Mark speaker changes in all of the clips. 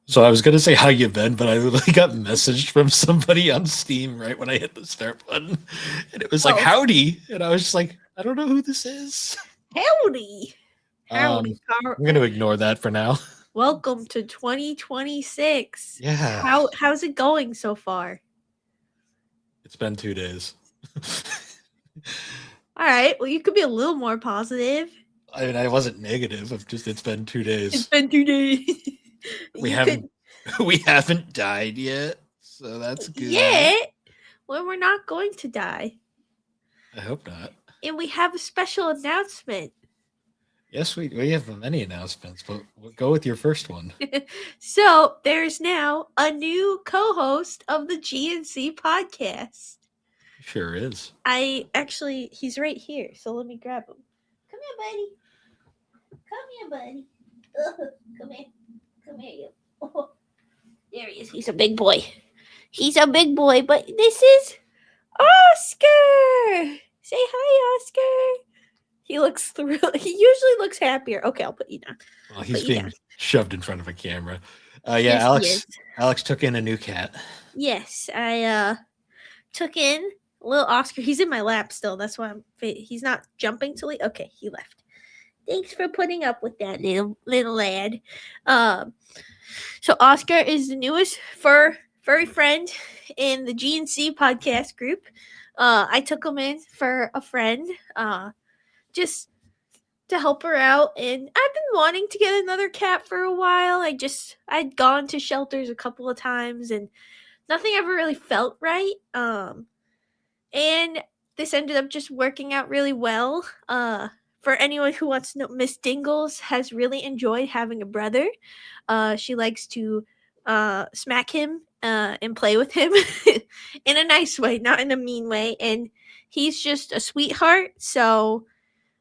Speaker 1: So I was gonna say how you been, but I literally got messaged from somebody on Steam right when I hit the start button, and it was like
Speaker 2: Oh.
Speaker 1: howdy, and I was just like, I don't know who this is.
Speaker 2: Howdy.
Speaker 1: Um,
Speaker 2: Howdy, Carl.
Speaker 1: I'm gonna ignore that for now.
Speaker 2: Welcome to 2026.
Speaker 1: Yeah,
Speaker 2: How's it going so far?
Speaker 1: it's been 2 days.
Speaker 2: All right. Well, you could be a little more positive.
Speaker 1: I mean, I wasn't negative. I've just it's been 2 days.
Speaker 2: It's been 2 days.
Speaker 1: We
Speaker 2: You
Speaker 1: haven't
Speaker 2: could,
Speaker 1: we haven't died yet, so that's good.
Speaker 2: yeah. Well, we're not going to die,
Speaker 1: I hope not.
Speaker 2: and we have a special announcement.
Speaker 1: Yes, we have many announcements, but we'll go with your first one.
Speaker 2: So there's now a new co-host of the G&C podcast.
Speaker 1: Sure is.
Speaker 2: He's right here. So let me grab him. Come here, buddy. Come here, buddy. Come here. Come here, you. Oh, there he is. He's a big boy. He's a big boy, but this is Oscar. Say hi, Oscar. He looks thrilled. He usually looks happier. Okay, I'll put you down.
Speaker 1: Well, he's
Speaker 2: Put you
Speaker 1: being
Speaker 2: down.
Speaker 1: shoved in front of a camera. Yeah,
Speaker 2: Yes, he
Speaker 1: Alex.
Speaker 2: is.
Speaker 1: Alex took in a new cat.
Speaker 2: Yes, I took in little Oscar. He's in my lap still. That's why he's not jumping till he. Okay, he left. Thanks for putting up with that, little lad. So Oscar is the newest furry friend in the G&C podcast group. I took him in for a friend, just to help her out. And I've been wanting to get another cat for a while. I'd gone to shelters a couple of times and nothing ever really felt right. And this ended up just working out really well. For anyone who wants to know, Miss Dingles has really enjoyed having a brother. She likes to smack him and play with him in a nice way, not in a mean way. And he's just a sweetheart. So,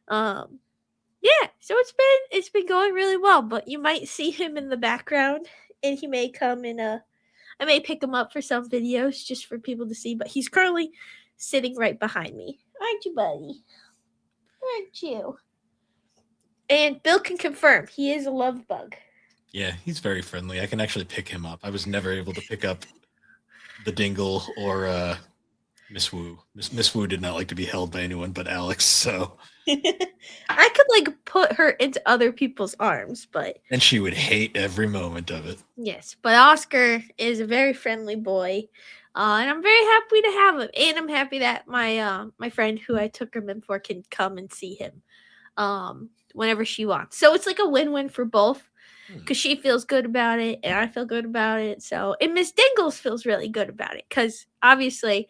Speaker 2: yeah. So it's been going really well. But you might see him in the background, and he may come in I may pick him up for some videos just for people to see. But he's currently sitting right behind me. Aren't you, buddy? Aren't you? And Bill can confirm he is a love bug.
Speaker 1: Yeah, he's very friendly. I can actually pick him up. I was never able to pick up the Dingle or Miss Wu. Miss Wu did not like to be held by anyone but Alex, so
Speaker 2: I could put her into other people's arms, but
Speaker 1: and she would hate every moment of it.
Speaker 2: yes, but Oscar is a very friendly boy. And I'm very happy to have him. And I'm happy that my friend who I took him in for can come and see him whenever she wants. So it's like a win-win for both because she feels good about it and I feel good about it. So, and Miss Dingles feels really good about it because obviously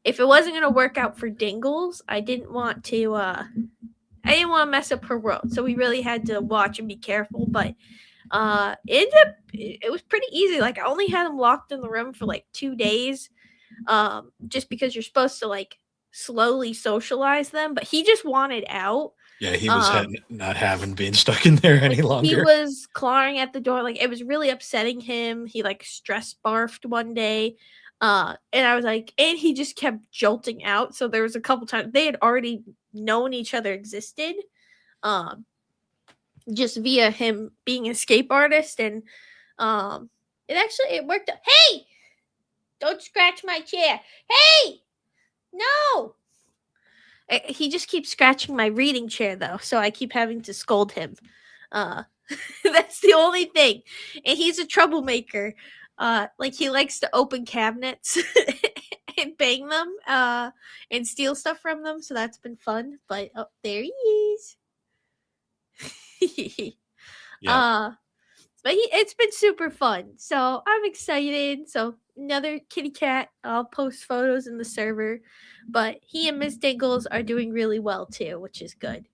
Speaker 2: if it wasn't going to work out for Dingles, I didn't want to mess up her world. So we really had to watch and be careful. But it was pretty easy. Like I only had him locked in the room for 2 days, just because you're supposed to slowly socialize them. But he just wanted out.
Speaker 1: Yeah, he was not having being stuck in there any longer.
Speaker 2: He was clawing at the door. It was really upsetting him. He stress barfed one day. And I was like, and he just kept jolting out. So there was a couple times they had already known each other existed. Just via him being an escape artist. And it worked out. Hey! Don't scratch my chair. Hey! No! He just keeps scratching my reading chair, though, so I keep having to scold him. That's the only thing. And he's a troublemaker. He likes to open cabinets and bang them and steal stuff from them, so that's been fun. But, oh, there he is. Yeah. But it's been super fun, so I'm excited. So another kitty cat. I'll post photos in the server, but he and Miss Dingles are doing really well too, which is good.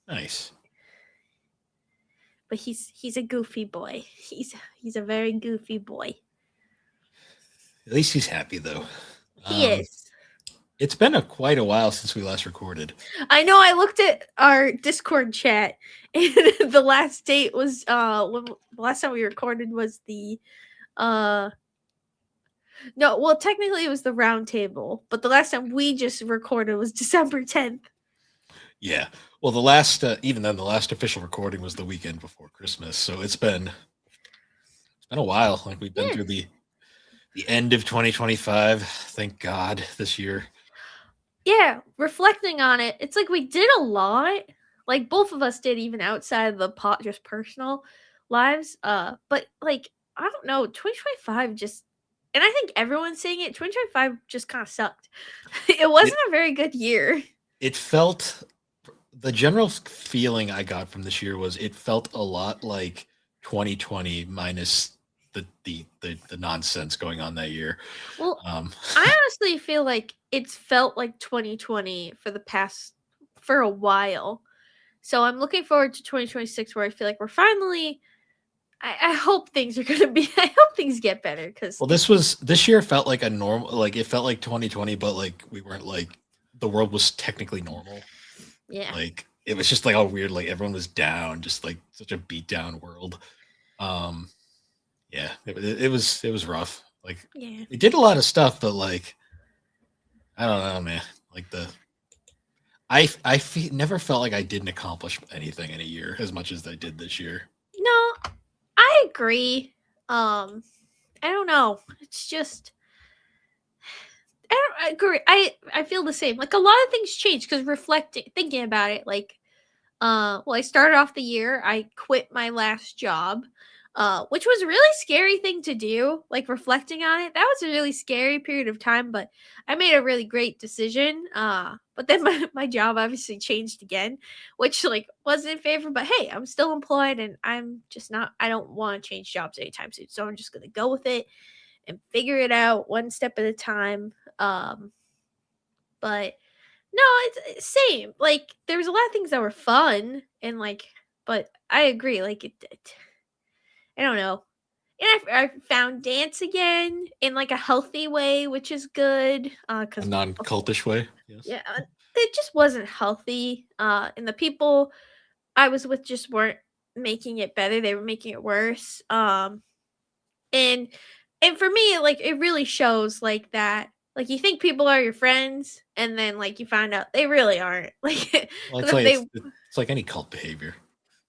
Speaker 1: Nice.
Speaker 2: But he's a goofy boy. He's a very goofy boy.
Speaker 1: At least he's happy though.
Speaker 2: He is.
Speaker 1: It's been quite a while since we last recorded.
Speaker 2: I know. I looked at our Discord chat, and the last date was when the last time we recorded was the no. Well, technically it was the round table, but the last time we just recorded was December 10th.
Speaker 1: Yeah. Well, the last even then the last official recording was the weekend before Christmas, so it's been been a while. Like we've been
Speaker 2: Yeah.
Speaker 1: through the end of 2025. Thank God this year.
Speaker 2: Yeah, reflecting on it, it's like we did a lot. Like both of us did, even outside of the pot, just personal lives. But like I don't know, 2025 just, and I think everyone's saying it. 2025 just kind of sucked. It
Speaker 1: It,
Speaker 2: wasn't a very good year.
Speaker 1: it felt the general feeling I got from this year was it felt a lot like 2020 minus the nonsense going on that year.
Speaker 2: Well,
Speaker 1: Um,
Speaker 2: I honestly feel like it's felt like 2020 for a while. So I'm looking forward to 2026, where I feel like we're finally. I hope things are gonna be. I hope things get better because
Speaker 1: well, this year felt like a normal, like it felt like 2020, but like we weren't like the world was technically normal.
Speaker 2: yeah,
Speaker 1: Like it was just like all weird, like everyone was down, just like such a beat down world. Um, yeah, it was rough. Like
Speaker 2: yeah.
Speaker 1: we did a lot of stuff, but like I don't know, man. Like never felt like I didn't accomplish anything in a year as much as I did this year.
Speaker 2: No, I agree. I don't know. It's just I agree. I feel the same. Like a lot of things change because reflecting, thinking about it, like well, I started off the year. I quit my last job, which was a really scary thing to do. Like reflecting on it, that was a really scary period of time. But I made a really great decision. But then my job obviously changed again, which like wasn't in favor. But hey, I'm still employed, and I'm just not. I don't want to change jobs anytime soon. So I'm just gonna go with it and figure it out one step at a time. But no, it's same. Like there was a lot of things that were fun and like, but I agree. Like I don't know. And I found dance again in like a healthy way, which is good.
Speaker 1: A
Speaker 2: Because
Speaker 1: non-cultish way. Yes.
Speaker 2: yeah, it just wasn't healthy. And the people I was with just weren't making it better. They were making it worse. And for me, like it really shows like that. Like you think people are your friends, and then like you find out they really aren't. Like
Speaker 1: Well, it's
Speaker 2: because
Speaker 1: like
Speaker 2: they,
Speaker 1: it's like any cult behavior.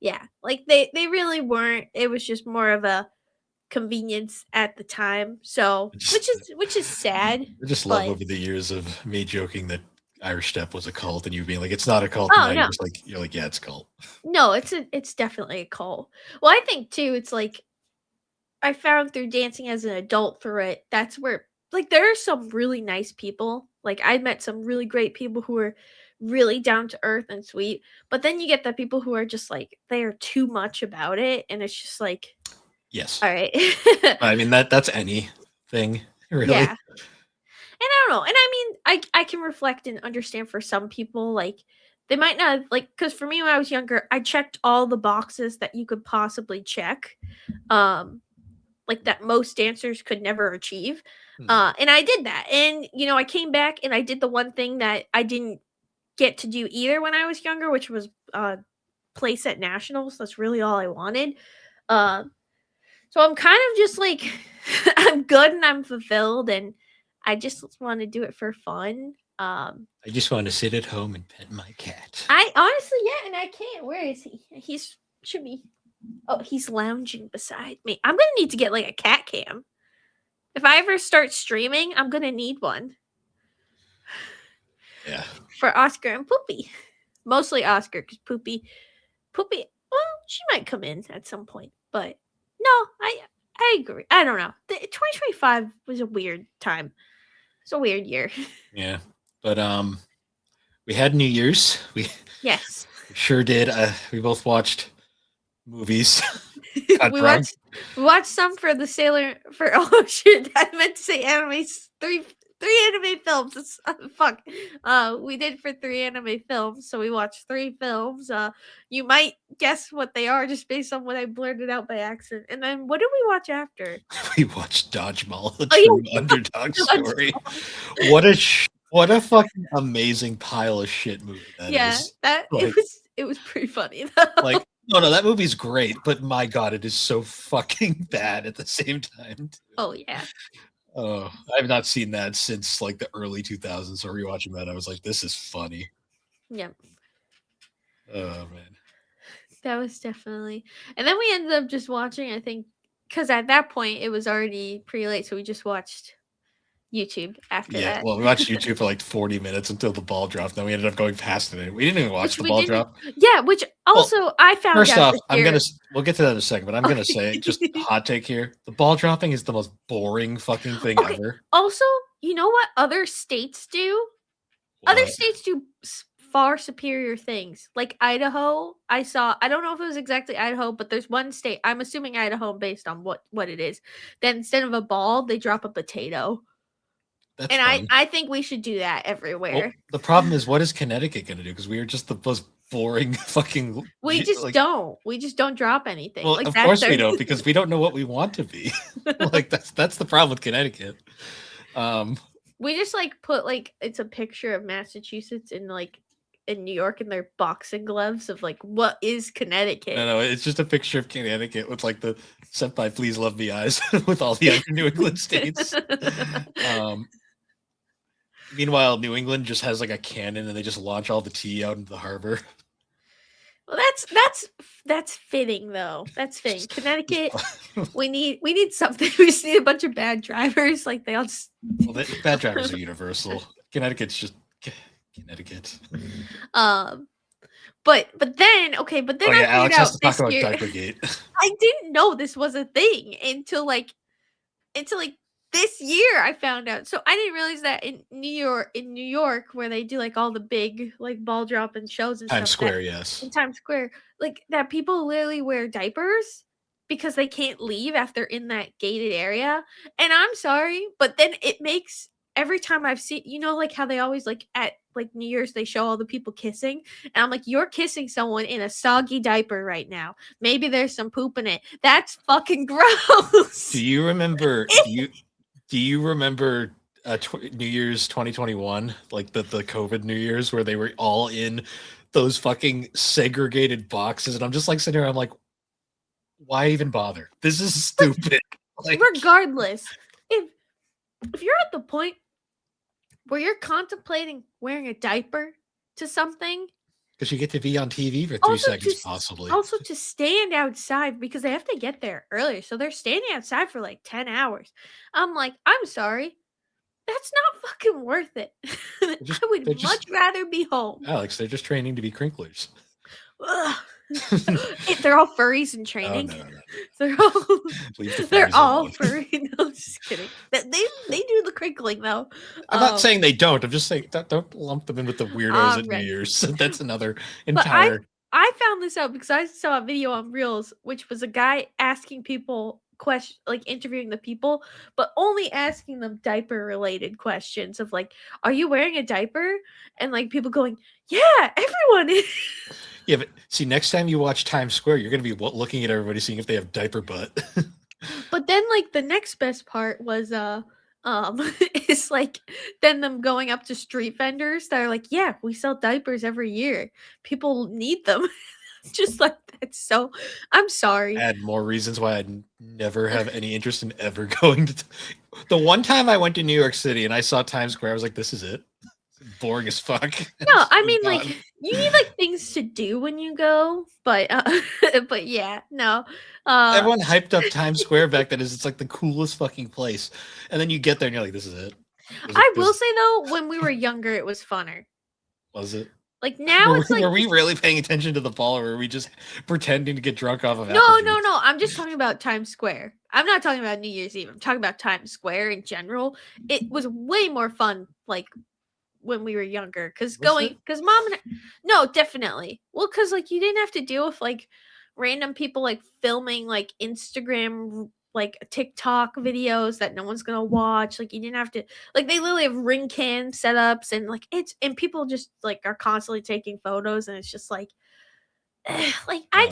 Speaker 2: yeah, like they really weren't. It was just more of a convenience at the time. So
Speaker 1: I just
Speaker 2: which is sad,
Speaker 1: I just love
Speaker 2: but
Speaker 1: over the years of me joking that Irish Step was a cult and you being like it's not a cult and
Speaker 2: oh
Speaker 1: now
Speaker 2: no,
Speaker 1: you're like yeah it's a cult.
Speaker 2: no, it's definitely a cult. Well, I think too, it's like I found through dancing as an adult through it, that's where like there are some really nice people. Like I met some really great people who are really down to earth and sweet. But then you get the people who are just like they are too much about it and it's just like
Speaker 1: Yes.
Speaker 2: all right.
Speaker 1: I mean that's anything really.
Speaker 2: Yeah. And I don't know. And I mean, I can reflect and understand for some people like they might not like cuz for me when I was younger, I checked all the boxes that you could possibly check. Um like that most dancers could never achieve.
Speaker 1: Hmm.
Speaker 2: And I did that. And I came back and I did the one thing that I didn't get to do either when I was younger, which was place at nationals. That's really all I wanted. Uh, so I'm kind of just like I'm good and I'm fulfilled and I just want to do it for fun.
Speaker 1: I just want to sit at home and pet my cat.
Speaker 2: I honestly, yeah, and I can't. Where is he? He's should be. Oh, he's lounging beside me. I'm gonna need to get like a cat cam. If I ever start streaming, I'm gonna need one
Speaker 1: Yeah.
Speaker 2: for Oscar and Poopy. Mostly Oscar, because Poopy. Well, she might come in at some point, but no, I agree. I don't know. 2025 was a weird time. It's a weird year.
Speaker 1: Yeah. But we had New Year's. We
Speaker 2: Yes,
Speaker 1: sure did. We both watched movies. Got
Speaker 2: we
Speaker 1: drunk.
Speaker 2: watched some for the Sailor for oh shit I meant to say anime three anime films. Fuck. We did for three anime films, so we watched three films. You might guess what they are just based on what I blurted out by accident. And then what did we watch after?
Speaker 1: We watched Dodgeball, the
Speaker 2: Oh
Speaker 1: true underdog
Speaker 2: yeah,
Speaker 1: story. What a fucking amazing pile of shit movie that
Speaker 2: yeah.
Speaker 1: is.
Speaker 2: That
Speaker 1: Like,
Speaker 2: it was pretty funny though.
Speaker 1: like no, that movie's great, but my god, it is so fucking bad at the same time.
Speaker 2: Oh yeah.
Speaker 1: Oh, I've not seen that since like the early 2000s. So rewatching that, I was like, this is funny.
Speaker 2: Yeah.
Speaker 1: Oh man.
Speaker 2: That was definitely. And then we ended up just watching, I think, because at that point it was already pretty late, so we just watched YouTube after
Speaker 1: Yeah,
Speaker 2: that.
Speaker 1: well, we watched YouTube for like 40 minutes until the ball dropped. Then we ended up going past it. We didn't even watch
Speaker 2: Which
Speaker 1: the
Speaker 2: we
Speaker 1: ball
Speaker 2: didn't.
Speaker 1: drop.
Speaker 2: Yeah, which
Speaker 1: Well,
Speaker 2: also I found
Speaker 1: first
Speaker 2: out
Speaker 1: off,
Speaker 2: this year.
Speaker 1: we'll get to that in a second, but I'm gonna say just hot take here. The ball dropping is the most boring fucking thing
Speaker 2: Okay.
Speaker 1: ever.
Speaker 2: Also, you know what other states do? Other
Speaker 1: What?
Speaker 2: states do far superior things. Like Idaho, I don't know if it was exactly Idaho, but there's one state, I'm assuming Idaho based on what it is. Then instead of a ball, they drop a potato.
Speaker 1: That's
Speaker 2: And
Speaker 1: fun.
Speaker 2: I think we should do that
Speaker 1: Well,
Speaker 2: everywhere.
Speaker 1: the problem is, what is Connecticut gonna do? Because we are just the most boring fucking.
Speaker 2: We just
Speaker 1: like,
Speaker 2: don't. We just don't drop anything.
Speaker 1: well,
Speaker 2: Like
Speaker 1: of
Speaker 2: that's
Speaker 1: course
Speaker 2: our
Speaker 1: we don't, because we don't know what we want to be. Like that's the problem with Connecticut.
Speaker 2: We just like put like it's a picture of Massachusetts in like in New York in their boxing gloves of like what is Connecticut.
Speaker 1: No, it's just a picture of Connecticut with like the "Senpai, please love me" eyes with all the other New England states. Meanwhile, New England just has like a cannon, and they just launch all the tea out into the harbor.
Speaker 2: Well, that's fitting though. That's fitting. Connecticut, we need something. We just need a bunch of bad drivers. Like they all just.
Speaker 1: Well, bad drivers are universal. Connecticut's just Connecticut.
Speaker 2: But then okay, but then
Speaker 1: Oh
Speaker 2: I
Speaker 1: yeah,
Speaker 2: figured
Speaker 1: Alex
Speaker 2: out
Speaker 1: has to talk
Speaker 2: this
Speaker 1: about
Speaker 2: year.
Speaker 1: Diapergate.
Speaker 2: I didn't know this was a thing until like this year I found out. So I didn't realize that in New York where they do like all the big like ball dropping shows and
Speaker 1: Times
Speaker 2: stuff
Speaker 1: Square, yes.
Speaker 2: in Times Square, like that people literally wear diapers because they can't leave after in that gated area. And I'm sorry, but then it makes every time I've seen, like how they always like at like New Year's they show all the people kissing, and I'm like, you're kissing someone in a soggy diaper right now. Maybe there's some poop in it. That's fucking gross.
Speaker 1: Do you remember? Do you remember New Year's 2021, like the COVID New Year's, where they were all in those fucking segregated boxes, and I'm just like sitting here, I'm like, why even bother? This is stupid. Like,
Speaker 2: regardless, if you're at the point where you're contemplating wearing a diaper to something,
Speaker 1: because you get to be on TV for 3
Speaker 2: also
Speaker 1: seconds, possibly.
Speaker 2: also to stand outside because they have to get there earlier, so they're standing outside for like 10 hours. I'm like, I'm sorry, that's not fucking worth it. I would much rather be home.
Speaker 1: Alex, they're just training to be crinklers.
Speaker 2: They're all furries in training.
Speaker 1: Oh, no.
Speaker 2: They're all furry. No, just kidding. They do the crinkling though.
Speaker 1: I'm not saying they don't. I'm just saying don't lump them in with the weirdos at New Year's. That's another entire.
Speaker 2: I found this out because I saw a video on Reels, which was a guy asking people questions, like interviewing the people, but only asking them diaper related questions of like, are you wearing a diaper? And like people going, yeah, everyone is.
Speaker 1: Yeah, but see, next time you watch Times Square, you're going to be looking at everybody, seeing if they have diaper butt.
Speaker 2: But then, like, the next best part was, is like then them going up to street vendors that are like, yeah, we sell diapers every year. People need them. Just like that. So I'm sorry.
Speaker 1: Add more reasons why I'd never have any interest in ever going to. The one time I went to New York City and I saw Times Square, I was like, this is it. Boring as fuck.
Speaker 2: No, I mean like you need like things to do when you go, but but yeah, no.
Speaker 1: Everyone hyped up Times Square back then as it's like the coolest fucking place, and then you get there and you're like, this is it.
Speaker 2: I will say though, when we were younger, it was funner.
Speaker 1: Was it?
Speaker 2: Like now, it's like,
Speaker 1: were we really paying attention to the ball, or were we just pretending to get drunk off of?
Speaker 2: No. I'm just talking about Times Square. I'm not talking about New Year's Eve. I'm talking about Times Square in general. It was way more fun, like when we were younger, because no, definitely. Well, because like you didn't have to deal with like random people like filming like Instagram, like TikTok videos that no one's gonna watch. Like you didn't have to, like they literally have ring cam setups and like and people just like are constantly taking photos, and it's just like like I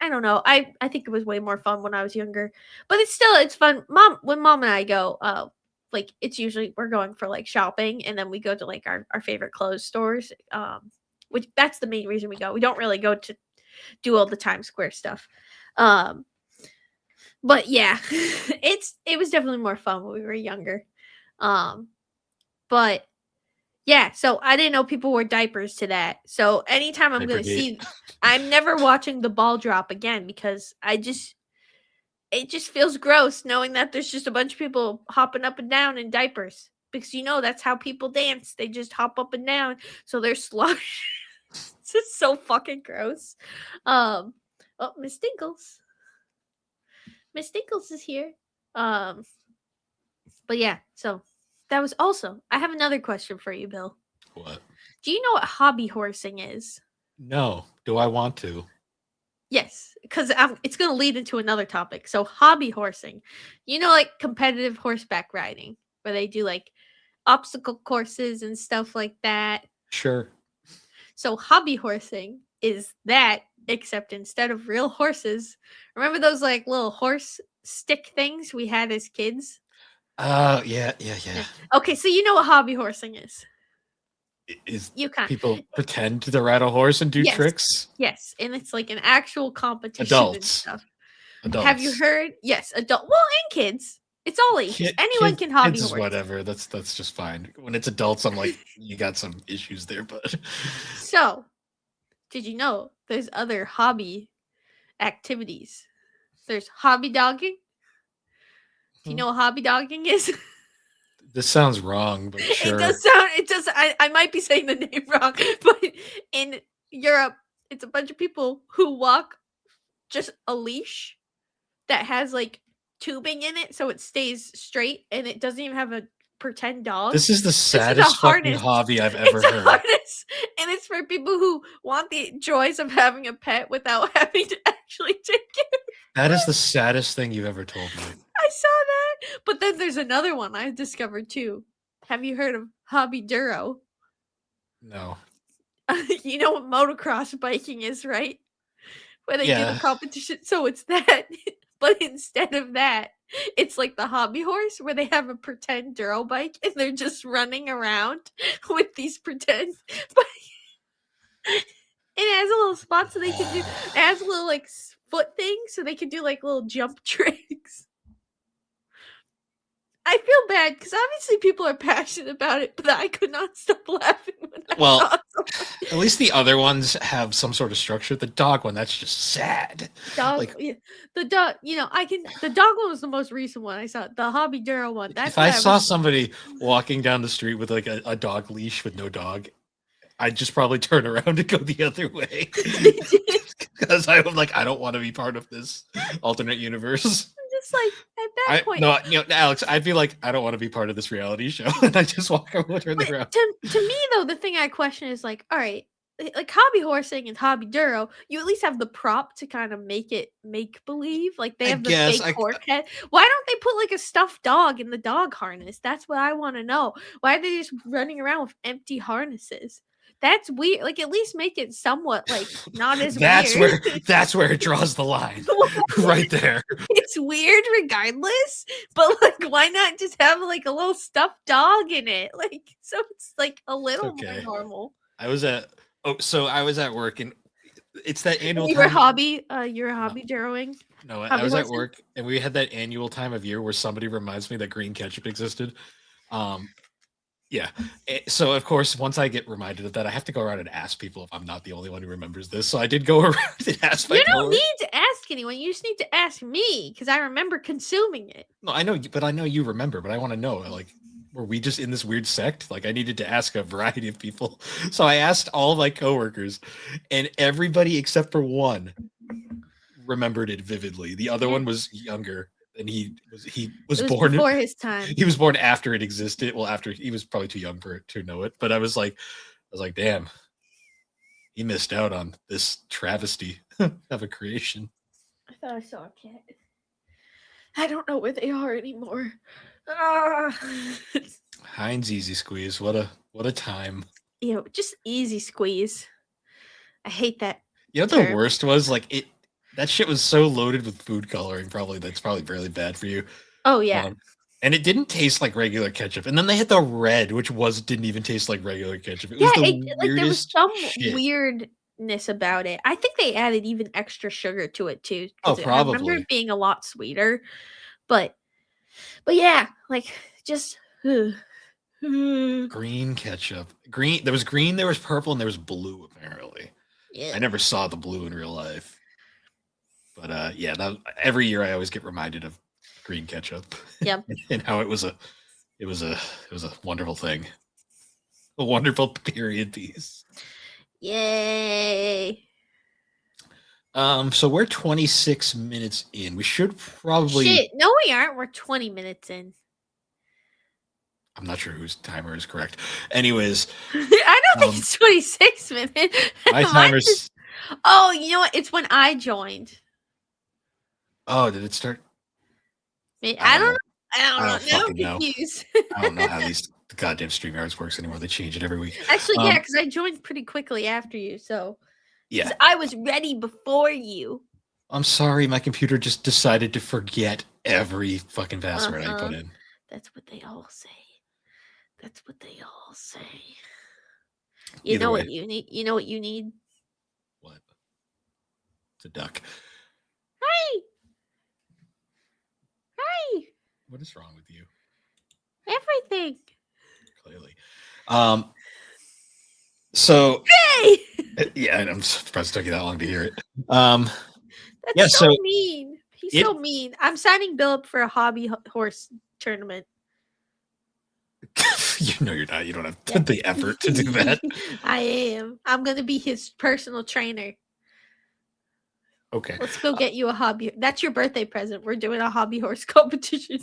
Speaker 2: don't know. I think it was way more fun when I was younger, but it's fun. When mom and I go, like it's usually we're going for like shopping, and then we go to like our favorite clothes stores, which that's the main reason we go. We don't really go to do all the Times Square stuff. But yeah, it was definitely more fun when we were younger. But yeah, so I didn't know people wore diapers to that. So anytime I'm going to see, I'm never watching the ball drop again because I just it just feels gross knowing that there's just a bunch of people hopping up and down in diapers. Because that's how people dance. They just hop up and down. So they're slush. It's just so fucking gross. Oh, Miss Dinkles. Miss Dinkles is here. But yeah, so that was also. I have another question for you, Bill.
Speaker 1: What?
Speaker 2: Do you know what hobby horsing is?
Speaker 1: No. Do I want to?
Speaker 2: Yes, because it's going to lead into another topic. So, hobby horsing, like competitive horseback riding, where they do like obstacle courses and stuff like that.
Speaker 1: Sure.
Speaker 2: So, hobby horsing is that, except instead of real horses, remember those like little horse stick things we had as kids?
Speaker 1: Yeah.
Speaker 2: Okay, so you know what hobby horsing is.
Speaker 1: Is
Speaker 2: You can't.
Speaker 1: people pretend to ride a horse and do tricks?
Speaker 2: Yes, and it's like an actual competition and
Speaker 1: Adults.
Speaker 2: stuff.
Speaker 1: Adults.
Speaker 2: Have you heard? Yes, well, and kids. It's all ages. Anyone can hobby
Speaker 1: kids is
Speaker 2: horse.
Speaker 1: whatever. That's just fine. When it's adults, I'm like, you got some issues there, but.
Speaker 2: So, did you know there's other hobby activities? There's hobby dogging. Do you know what hobby dogging is?
Speaker 1: This sounds wrong, but sure.
Speaker 2: It does. I might be saying the name wrong, but in Europe, it's a bunch of people who walk just a leash that has like tubing in it so it stays straight and it doesn't even have a pretend dog.
Speaker 1: This is the saddest fucking hobby I've ever heard.
Speaker 2: Harness, and it's for people who want the joys of having a pet without having to actually take care.
Speaker 1: That is the saddest thing you've ever told me.
Speaker 2: I saw that. But then there's another one I discovered too. Have you heard of hobby duro?
Speaker 1: No.
Speaker 2: You know what motocross biking is, right? Where they do the competition. So it's that. But instead of that, it's like the hobby horse where they have a pretend duro bike and they're just running around with these pretend bikes. It has a little spot so they can do. It has a little like foot thing so they can do like little jump tricks. I feel bad because obviously people are passionate about it, but I could not stop laughing when I saw
Speaker 1: at least the other ones have some sort of structure. The dog one, that's just sad.
Speaker 2: The dog, the dog one was the most recent one I saw. The hobby duro one.
Speaker 1: If I saw somebody walking down the street with like a dog leash with no dog, I'd just probably turn around and go the other way. Because I'm like, I don't want to be part of this alternate universe.
Speaker 2: Just like at that point.
Speaker 1: No, Alex, I'd be like, I don't want to be part of this reality show. And I just walk over turn around.
Speaker 2: To me, though, the thing I question is like, all right, like hobby horsing and hobby duro, you at least have the prop to kind of make it make believe. Like they have the fake cork head. Why don't they put like a stuffed dog in the dog harness? That's what I want to know. Why are they just running around with empty harnesses? That's weird. Like at least make it somewhat like not as weird.
Speaker 1: That's where it draws the line. Right there.
Speaker 2: It's weird regardless, but like why not just have like a little stuffed dog in it? Like so it's like a little more normal.
Speaker 1: I was at work and it's that annual
Speaker 2: you're a hobby duroing?
Speaker 1: No, I was at work and we had that annual time of year where somebody reminds me that green ketchup existed. Yeah. So, of course, once I get reminded of that, I have to go around and ask people if I'm not the only one who remembers this. So I did go around and ask my
Speaker 2: You don't need to ask anyone. You just need to ask me because I remember consuming it.
Speaker 1: No, I know, but I know you remember, but I want to know, like, were we just in this weird sect? Like, I needed to ask a variety of people. So I asked all of my coworkers, and everybody except for one remembered it vividly. The other one was younger. And he was born
Speaker 2: before his time.
Speaker 1: He was born after it existed. Well, after he was probably too young to know it. But I was like, damn, he missed out on this travesty of a creation.
Speaker 2: I thought I saw a cat. I don't know where they are anymore.
Speaker 1: Heinz Easy Squeeze. What a time.
Speaker 2: Just easy squeeze. I hate that.
Speaker 1: The worst was like it. That shit was so loaded with food coloring. That's probably really bad for you.
Speaker 2: Oh yeah.
Speaker 1: And it didn't taste like regular ketchup. And then they had the red, which didn't even taste like regular ketchup. It was the weirdest
Speaker 2: there was some
Speaker 1: shit.
Speaker 2: weirdness about it. I think they added even extra sugar to it too.
Speaker 1: Oh, probably.
Speaker 2: I remember it being a lot sweeter. But yeah, like just
Speaker 1: green ketchup. Green. There was green. There was purple, and there was blue. Apparently,
Speaker 2: yeah.
Speaker 1: I never saw the blue in real life. But yeah, every year I always get reminded of green ketchup.
Speaker 2: Yep.
Speaker 1: And how it was a wonderful thing. A wonderful period piece.
Speaker 2: Yay.
Speaker 1: So we're 26 minutes in. We should probably.
Speaker 2: Shit. No, we aren't. We're 20 minutes in.
Speaker 1: I'm not sure whose timer is correct. Anyways,
Speaker 2: I don't think it's 26 minutes.
Speaker 1: My timer's.
Speaker 2: Oh, you know what? It's when I joined.
Speaker 1: Oh, did it start?
Speaker 2: I don't know.
Speaker 1: I don't fucking know.
Speaker 2: Confused.
Speaker 1: I don't know how these goddamn StreamYards works anymore. They change it every week.
Speaker 2: Actually, yeah, because I joined pretty quickly after you, so
Speaker 1: yeah,
Speaker 2: I was ready before you.
Speaker 1: I'm sorry, my computer just decided to forget every fucking password I put in.
Speaker 2: That's what they all say. That's what they all say. You know what you need? You know what you need?
Speaker 1: What? It's a duck.
Speaker 2: Hi. Hi.
Speaker 1: What is wrong with you?
Speaker 2: Everything.
Speaker 1: Clearly. So.
Speaker 2: Hey.
Speaker 1: Yeah, I'm surprised it took you that long to hear it.
Speaker 2: That's so mean. He's so mean. I'm signing Bill up for a hobby horse tournament.
Speaker 1: No, you're not. You don't have the effort to do that.
Speaker 2: I am. I'm going to be his personal trainer.
Speaker 1: Okay.
Speaker 2: Let's go get you a hobby. That's your birthday present. We're doing a hobby horse competition.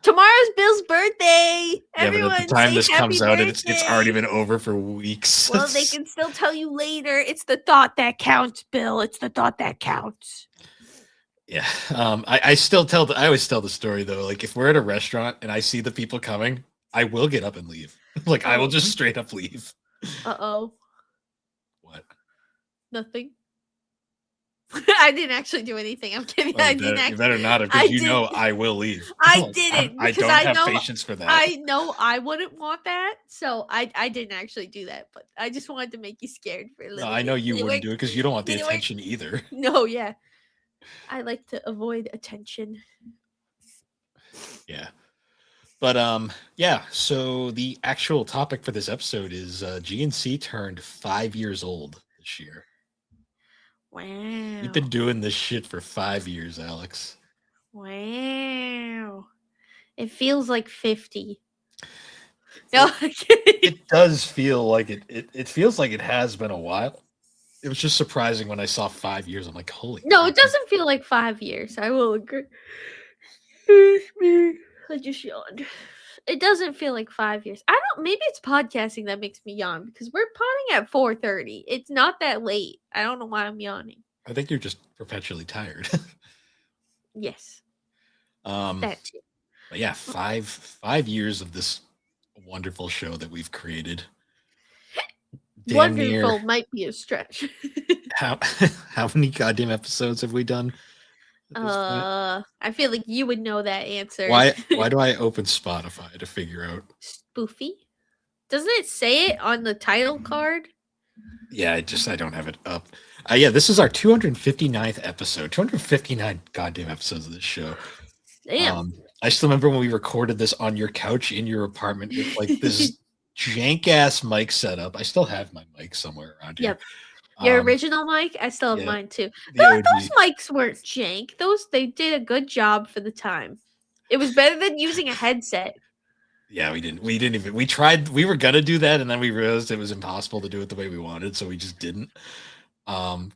Speaker 2: Tomorrow's Bill's birthday. Everyone,
Speaker 1: but at the time this comes out,
Speaker 2: it's
Speaker 1: already been over for weeks.
Speaker 2: Well, they can still tell you later. It's the thought that counts, Bill. It's the thought that counts.
Speaker 1: Yeah. I always tell the story though. Like if we're at a restaurant and I see the people coming, I will get up and leave. Like I will just straight up leave.
Speaker 2: Uh-oh.
Speaker 1: What?
Speaker 2: Nothing. I didn't actually do anything. I'm kidding.
Speaker 1: Well, you better not have, because I will leave.
Speaker 2: I didn't.
Speaker 1: I don't have patience for that.
Speaker 2: I know I wouldn't want that, so I didn't actually do that. But I just wanted to make you scared for a little bit.
Speaker 1: I know you wouldn't do it because you don't want the attention either.
Speaker 2: No, yeah. I like to avoid attention.
Speaker 1: Yeah. But yeah, so the actual topic for this episode is G&C turned 5 years old this year.
Speaker 2: Wow.
Speaker 1: We've been doing this shit for 5 years, Alex.
Speaker 2: Wow. It feels like 50. No,
Speaker 1: it does feel like it. It feels like it has been a while. It was just surprising when I saw 5 years. I'm like, holy.
Speaker 2: No, it doesn't feel like 5 years. I will agree. Excuse me. I just yawned. It doesn't feel like 5 years. I don't. Maybe it's podcasting that makes me yawn because we're potting at 4:30. It's not that late. I don't know why I'm yawning.
Speaker 1: I think you're just perpetually tired.
Speaker 2: Yes.
Speaker 1: That too. But yeah, 5 years of this wonderful show that we've created.
Speaker 2: Wonderful might be a stretch.
Speaker 1: How many goddamn episodes have we done?
Speaker 2: I feel like you would know that answer.
Speaker 1: Why do I open Spotify to figure out?
Speaker 2: Spoofy? Doesn't it say it on the title card?
Speaker 1: Yeah, I don't have it up. Yeah, this is our 259th episode. 259 goddamn episodes of this show.
Speaker 2: Damn.
Speaker 1: I still remember when we recorded this on your couch in your apartment with like this jank ass mic setup. I still have my mic somewhere around here.
Speaker 2: Yep. Your original mic? I still have mine too. Those mics weren't jank. They did a good job for the time. It was better than using a headset. Yeah, we tried, we were gonna do that, and then we realized it was impossible to do it the way we wanted, so we just didn't. I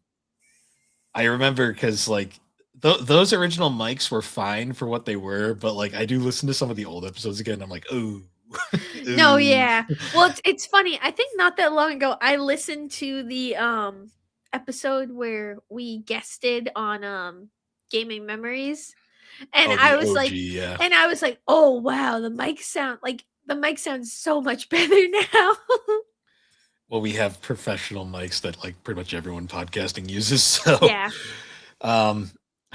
Speaker 2: remember because like those original mics were fine for what they were, but like I do listen to some of the old episodes again, and I'm like, ooh. No, yeah. Well, it's funny. I think not that long ago, I listened to the episode where we guested on Gaming Memories, and I was like, oh wow, the mic sounds so much better now. Well, we have professional mics that like pretty much everyone podcasting uses. So yeah.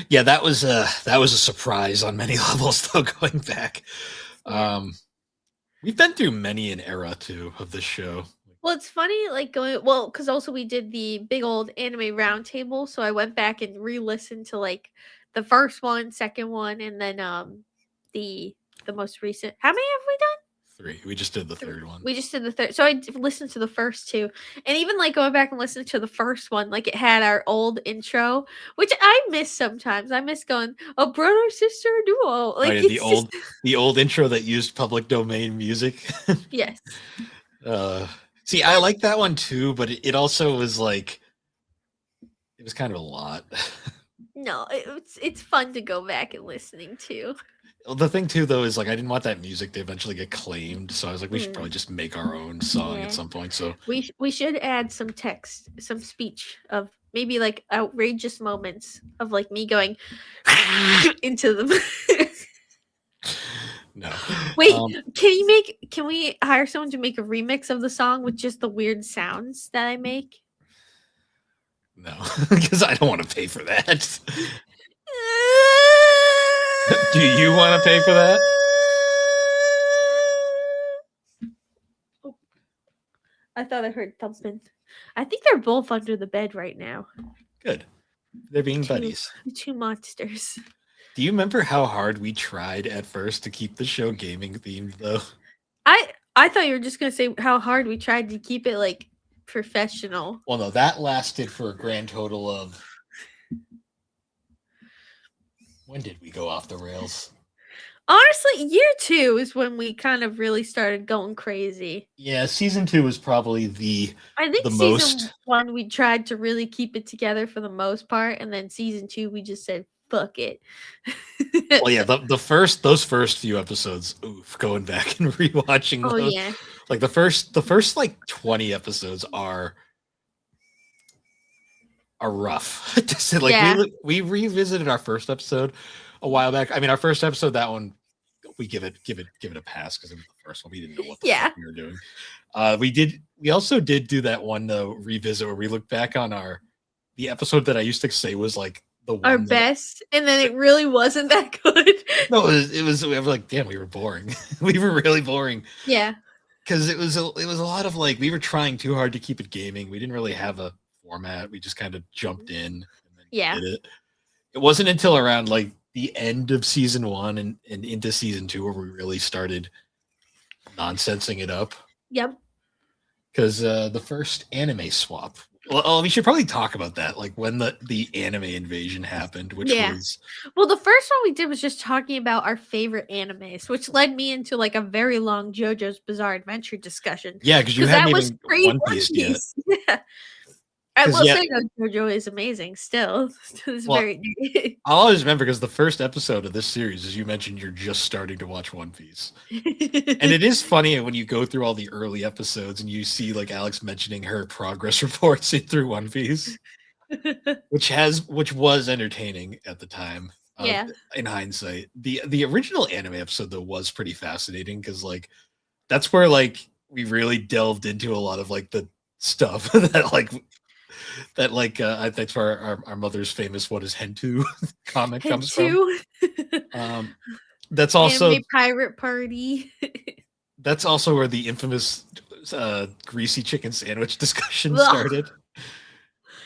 Speaker 2: Yeah, that was a surprise on many levels though, going back. Yeah. We've been through many an era too of this show. Well, it's funny, like because also we did the big old anime roundtable, so I went back and re-listened to like the first one, second one, and then the most recent. How many have we done?
Speaker 1: 3. We just did the third one.
Speaker 2: We just did the third. So I listened to the first two. And even like going back and listening to the first one, like it had our old intro, which I miss sometimes. I miss going, a brother sister duo.
Speaker 1: Oh
Speaker 2: Like
Speaker 1: yeah,
Speaker 2: it's just
Speaker 1: the old intro that used public domain music.
Speaker 2: yes.
Speaker 1: See, I like that one too, but it also was like it was kind of a lot.
Speaker 2: No, it's fun to go back and listening to.
Speaker 1: The thing too, though, is like I didn't want that music to eventually get claimed, so I was like, we should
Speaker 2: Mm.
Speaker 1: probably just make our own song
Speaker 2: Yeah.
Speaker 1: at some point. So
Speaker 2: We should add some text, some speech of maybe like outrageous moments of like me going into them.
Speaker 1: no.
Speaker 2: Wait, can we hire someone to make a remix of the song with just the weird sounds that I make?
Speaker 1: No, because I don't want to pay for that. Do you want to pay for that?
Speaker 2: I thought I heard thumping. I think they're both under the bed right now.
Speaker 1: Good. They're being buddies.
Speaker 2: Two monsters.
Speaker 1: Do you remember how hard we tried at first to keep the show gaming themed, though?
Speaker 2: I thought you were just gonna say how hard we tried to keep it like professional.
Speaker 1: Well, no, that lasted for a grand total of. When did we go off the rails?
Speaker 2: Honestly, year 2 is when we kind of really started going crazy.
Speaker 1: Yeah, season 2 was probably
Speaker 2: I think
Speaker 1: the
Speaker 2: season
Speaker 1: most.
Speaker 2: 1 we tried to really keep it together for the most part, and then season 2 we just said fuck it.
Speaker 1: Well, yeah, those first few episodes, oof, going back and rewatching those.
Speaker 2: Oh yeah.
Speaker 1: Like the first like 20 episodes are rough. To say, like
Speaker 2: Yeah.
Speaker 1: we revisited our first episode a while back. I mean, our first episode, that one, we give it a pass because it was the first one. We didn't know what the fuck we were doing. We also did do that one revisit where we looked back on the episode that I used to say was like the one
Speaker 2: Our best, and then it really wasn't that good.
Speaker 1: No, it was we were like, damn, we were boring. We were really boring.
Speaker 2: Yeah.
Speaker 1: Because it was a lot of like we were trying too hard to keep it gaming. We didn't really have a format. We just kind of jumped in and then did it. It wasn't until around like the end of season 1 and into season 2 where we really started nonsensing it up.
Speaker 2: Yep.
Speaker 1: Because the first anime swap. Well, we should probably talk about that, like when the anime invasion happened, which was.
Speaker 2: Well, the first one we did was just talking about our favorite animes, which led me into like a very long JoJo's Bizarre Adventure discussion.
Speaker 1: Yeah, because you hadn't even One Piece yet.
Speaker 2: Yeah. I will say though, JoJo is amazing still. It's very.
Speaker 1: I'll always remember because the first episode of this series, as you mentioned, you're just starting to watch One Piece, and it is funny when you go through all the early episodes and you see like Alex mentioning her progress reports through One Piece, which was entertaining at the time.
Speaker 2: Yeah.
Speaker 1: In hindsight, the original anime episode though was pretty fascinating because like that's where like we really delved into a lot of like the stuff that that's where our mother's famous "What is Hentu" comic comes from. That's also
Speaker 2: Anime Pirate Party.
Speaker 1: That's also where the infamous greasy chicken sandwich discussion started.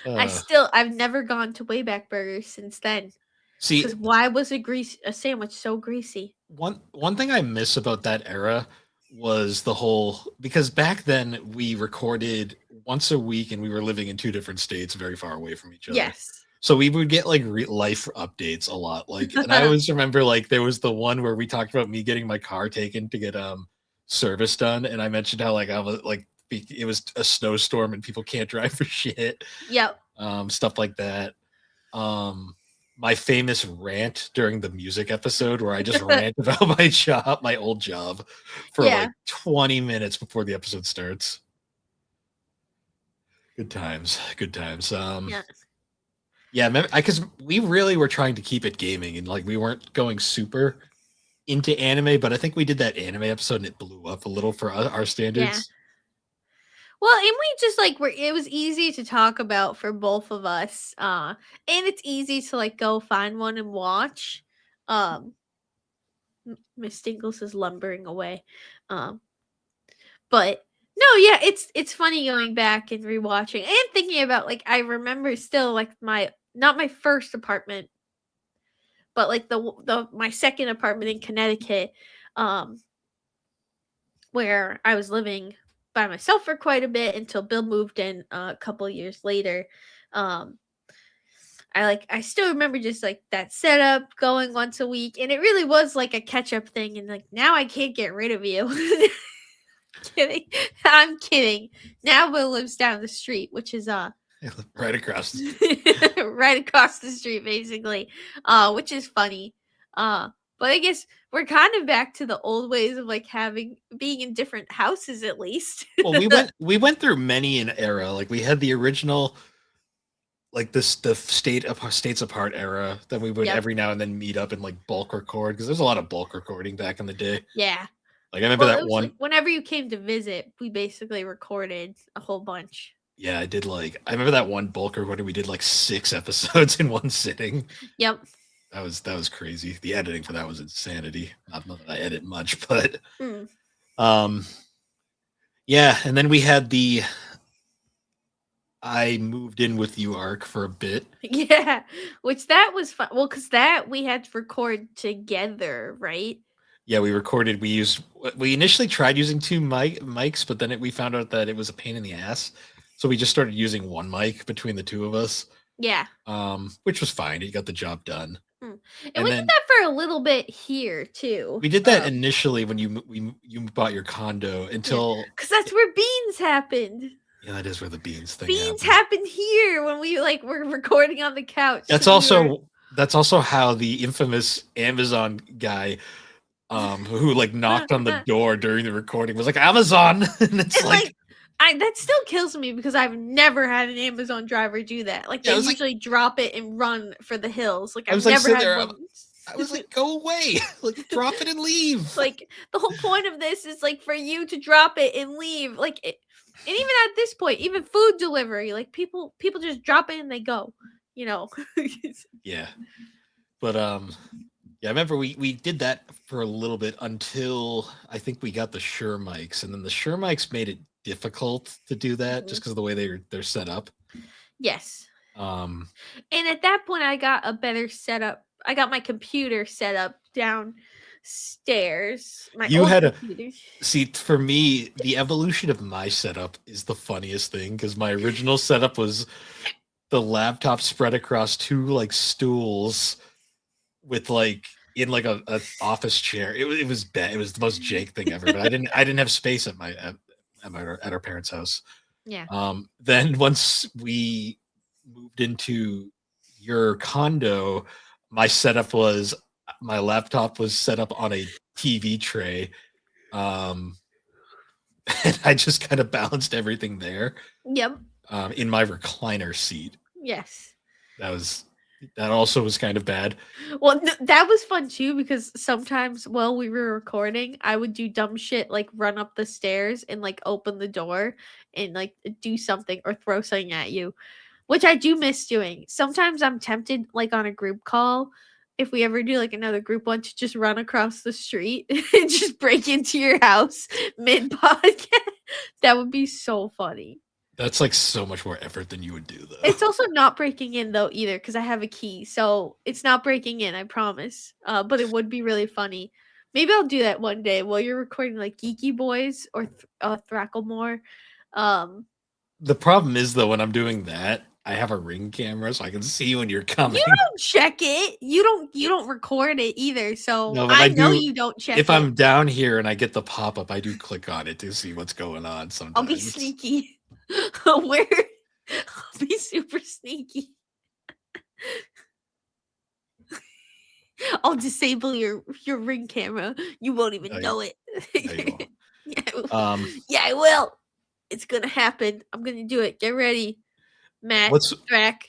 Speaker 2: I've never gone to Wayback Burger since then.
Speaker 1: See,
Speaker 2: because why was a sandwich so greasy?
Speaker 1: One thing I miss about that era was the whole, because back then we recorded once a week and we were living in 2 different states very far away from each other.
Speaker 2: Yes.
Speaker 1: So we would get like life updates a lot. Like, and I always remember like there was the one where we talked about me getting my car taken to get service done, and I mentioned how like I was like it was a snowstorm and people can't drive for shit.
Speaker 2: Yep.
Speaker 1: Stuff like that. My famous rant during the music episode where I just rant about my old job for like 20 minutes before the episode starts. Good times. Yeah, because we really were trying to keep it gaming and like we weren't going super into anime, but I think we did that anime episode and it blew up a little for our standards.
Speaker 2: Yeah. Well, and we just like it was easy to talk about for both of us. And it's easy to like go find one and watch. Miss Stinkles is lumbering away. But no, yeah, it's funny going back and rewatching and thinking about like I remember still like not my first apartment, but like my second apartment in Connecticut. where I was living by myself for quite a bit until Bill moved in a couple years later. Um, I still remember just like that setup going once a week, and it really was like a catch up thing. And like now I can't get rid of you. Kidding, I'm kidding. Now Bill lives down the street, which is
Speaker 1: Right across the street.
Speaker 2: right across the street, basically, which is funny. But I guess we're kind of back to the old ways of like being in different houses at least.
Speaker 1: Well, we went through many an era. Like we had the original, like the states apart era. Then we would
Speaker 2: Yep.
Speaker 1: every now and then meet up and like bulk record because there's a lot of bulk recording back in the day.
Speaker 2: Yeah.
Speaker 1: Like I remember
Speaker 2: Well, it
Speaker 1: that
Speaker 2: was
Speaker 1: one.
Speaker 2: like whenever you came to visit, we basically recorded a whole bunch.
Speaker 1: Yeah, I remember that one bulk recording. We did like 6 episodes in one sitting.
Speaker 2: Yep.
Speaker 1: That was crazy. The editing for that was insanity. Not that I edit much, but yeah. And then we had I moved in with you arc for a bit.
Speaker 2: Yeah, which that was fun. Well, because that we had to record together, right?
Speaker 1: Yeah, we recorded. We initially tried using 2 mics, but then we found out that it was a pain in the ass. So we just started using 1 mic between the 2 of us.
Speaker 2: Yeah.
Speaker 1: Which was fine. It got the job done.
Speaker 2: And we did that for a little bit here too.
Speaker 1: We did that initially when you bought your condo until
Speaker 2: because that's where Beans happened.
Speaker 1: Yeah, that is where the Beans thing
Speaker 2: happened here when we were recording on the couch.
Speaker 1: That's also how the infamous Amazon guy who like knocked on the door during the recording was like Amazon and it's like
Speaker 2: that still kills me because I've never had an Amazon driver do that. Like they usually drop it and run for the hills. Like I've never had one.
Speaker 1: I was like, go away. Like drop it and leave.
Speaker 2: Like the whole point of this is like for you to drop it and leave. Like and even at this point, even food delivery, like people just drop it and they go, you know.
Speaker 1: Yeah. But yeah, I remember we did that for a little bit until I think we got the Shure mics, and then the Shure mics made it difficult to do that just because of the way they're set up.
Speaker 2: Yes. And at that point, I got a better setup. I got my computer set up downstairs.
Speaker 1: See, for me, the evolution of my setup is the funniest thing because my original setup was the laptop spread across 2 like stools with like in like a office chair. It was bad. It was the most jank thing ever. But I didn't have space at our parents' house.
Speaker 2: Yeah.
Speaker 1: Then once we moved into your condo, my laptop was set up on a TV tray. And I just kind of balanced everything there.
Speaker 2: Yep.
Speaker 1: In my recliner seat.
Speaker 2: Yes.
Speaker 1: That also was kind of bad.
Speaker 2: Well, that was fun too because sometimes while we were recording, I would do dumb shit like run up the stairs and like open the door and like do something or throw something at you, which I do miss doing. Sometimes I'm tempted, like on a group call, if we ever do like another group one, to just run across the street and just break into your house mid podcast. That would be so funny.
Speaker 1: That's like so much more effort than you would do, though.
Speaker 2: It's also not breaking in though either because I have a key, so it's not breaking in. I promise. But it would be really funny. Maybe I'll do that one day while you're recording like Geeky Boys or Thracklemore.
Speaker 1: The problem is though, when I'm doing that, I have a Ring camera, so I can see when you're coming.
Speaker 2: You don't check it. You don't record it either. So
Speaker 1: no,
Speaker 2: I know you don't check.
Speaker 1: If I'm down here and I get the pop up, I do click on it to see what's going on. Sometimes
Speaker 2: I'll be sneaky. I'll be super sneaky. I'll disable your Ring camera. You won't even know it. Yeah, I will. It's gonna happen. I'm gonna do it. Get ready, Matt. Drac.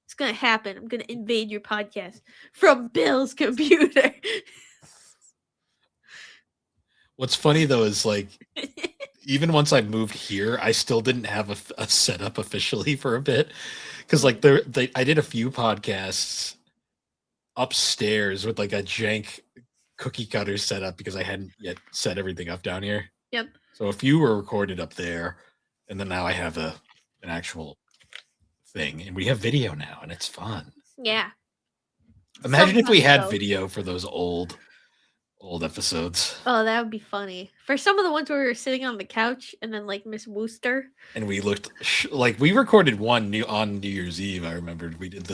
Speaker 2: It's gonna happen. I'm gonna invade your podcast from Bill's computer.
Speaker 1: What's funny though is like even once I moved here, I still didn't have a setup officially for a bit because like I did a few podcasts upstairs with like a jank cookie cutter setup because I hadn't yet set everything up down here.
Speaker 2: Yep.
Speaker 1: So a few were recorded up there, and then now I have an actual thing, and we have video now, and it's fun.
Speaker 2: Yeah.
Speaker 1: Imagine if we had video for those old old episodes.
Speaker 2: Oh, that would be funny. For some of the ones where we were sitting on the couch and then like Miss Wooster.
Speaker 1: And we looked like we recorded one on New Year's Eve. I remembered we did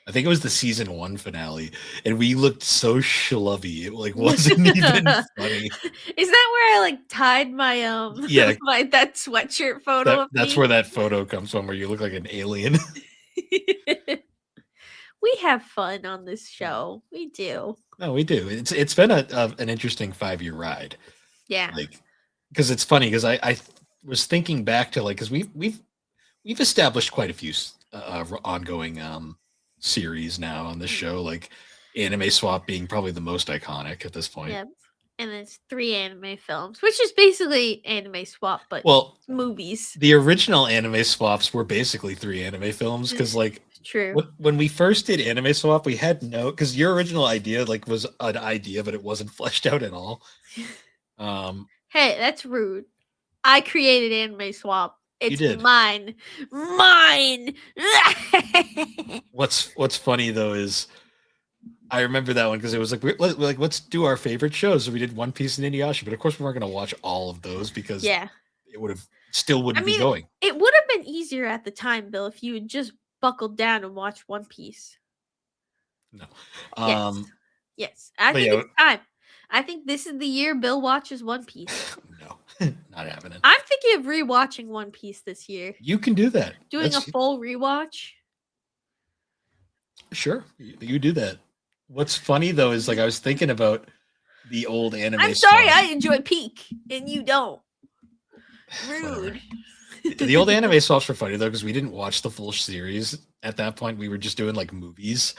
Speaker 1: I think it was the season 1 finale, and we looked so schlubby. It like wasn't even funny.
Speaker 2: Is that where I like tied my
Speaker 1: Yeah,
Speaker 2: that sweatshirt photo of
Speaker 1: that's
Speaker 2: me?
Speaker 1: where that photo comes from, where you look like an alien.
Speaker 2: We have fun on this show. We do.
Speaker 1: No, we do. It's been an interesting 5-year ride.
Speaker 2: Yeah.
Speaker 1: Like, because it's funny because I was thinking back to like because we've established quite a few ongoing series now on this show, like Anime Swap being probably the most iconic at this point.
Speaker 2: Yeah. And it's 3 anime films, which is basically Anime Swap, but
Speaker 1: Well,
Speaker 2: movies.
Speaker 1: The original Anime Swaps were basically 3 anime films because like
Speaker 2: true.
Speaker 1: When we first did Anime Swap, we had because your original idea like was an idea, but it wasn't fleshed out at all.
Speaker 2: Hey, that's rude. I created Anime Swap. It's
Speaker 1: did.
Speaker 2: mine.
Speaker 1: What's funny though is I remember that one because it was like let's do our favorite shows. So we did One Piece and Inuyasha, but of course we weren't going to watch all of those because it would have wouldn't be going.
Speaker 2: It would have been easier at the time, Bill, if you had just buckled down and watched One Piece.
Speaker 1: No.
Speaker 2: Yes. I think it's time. I think this is the year Bill watches One Piece.
Speaker 1: No, not happening.
Speaker 2: I'm thinking of rewatching One Piece this year.
Speaker 1: You can do that.
Speaker 2: Doing a full rewatch.
Speaker 1: Sure, you do that. What's funny though is like I was thinking about the old anime.
Speaker 2: I'm sorry, I enjoy Peak and you don't. Rude.
Speaker 1: The old anime swaps were funny though because we didn't watch the full series at that point. We were just doing like movies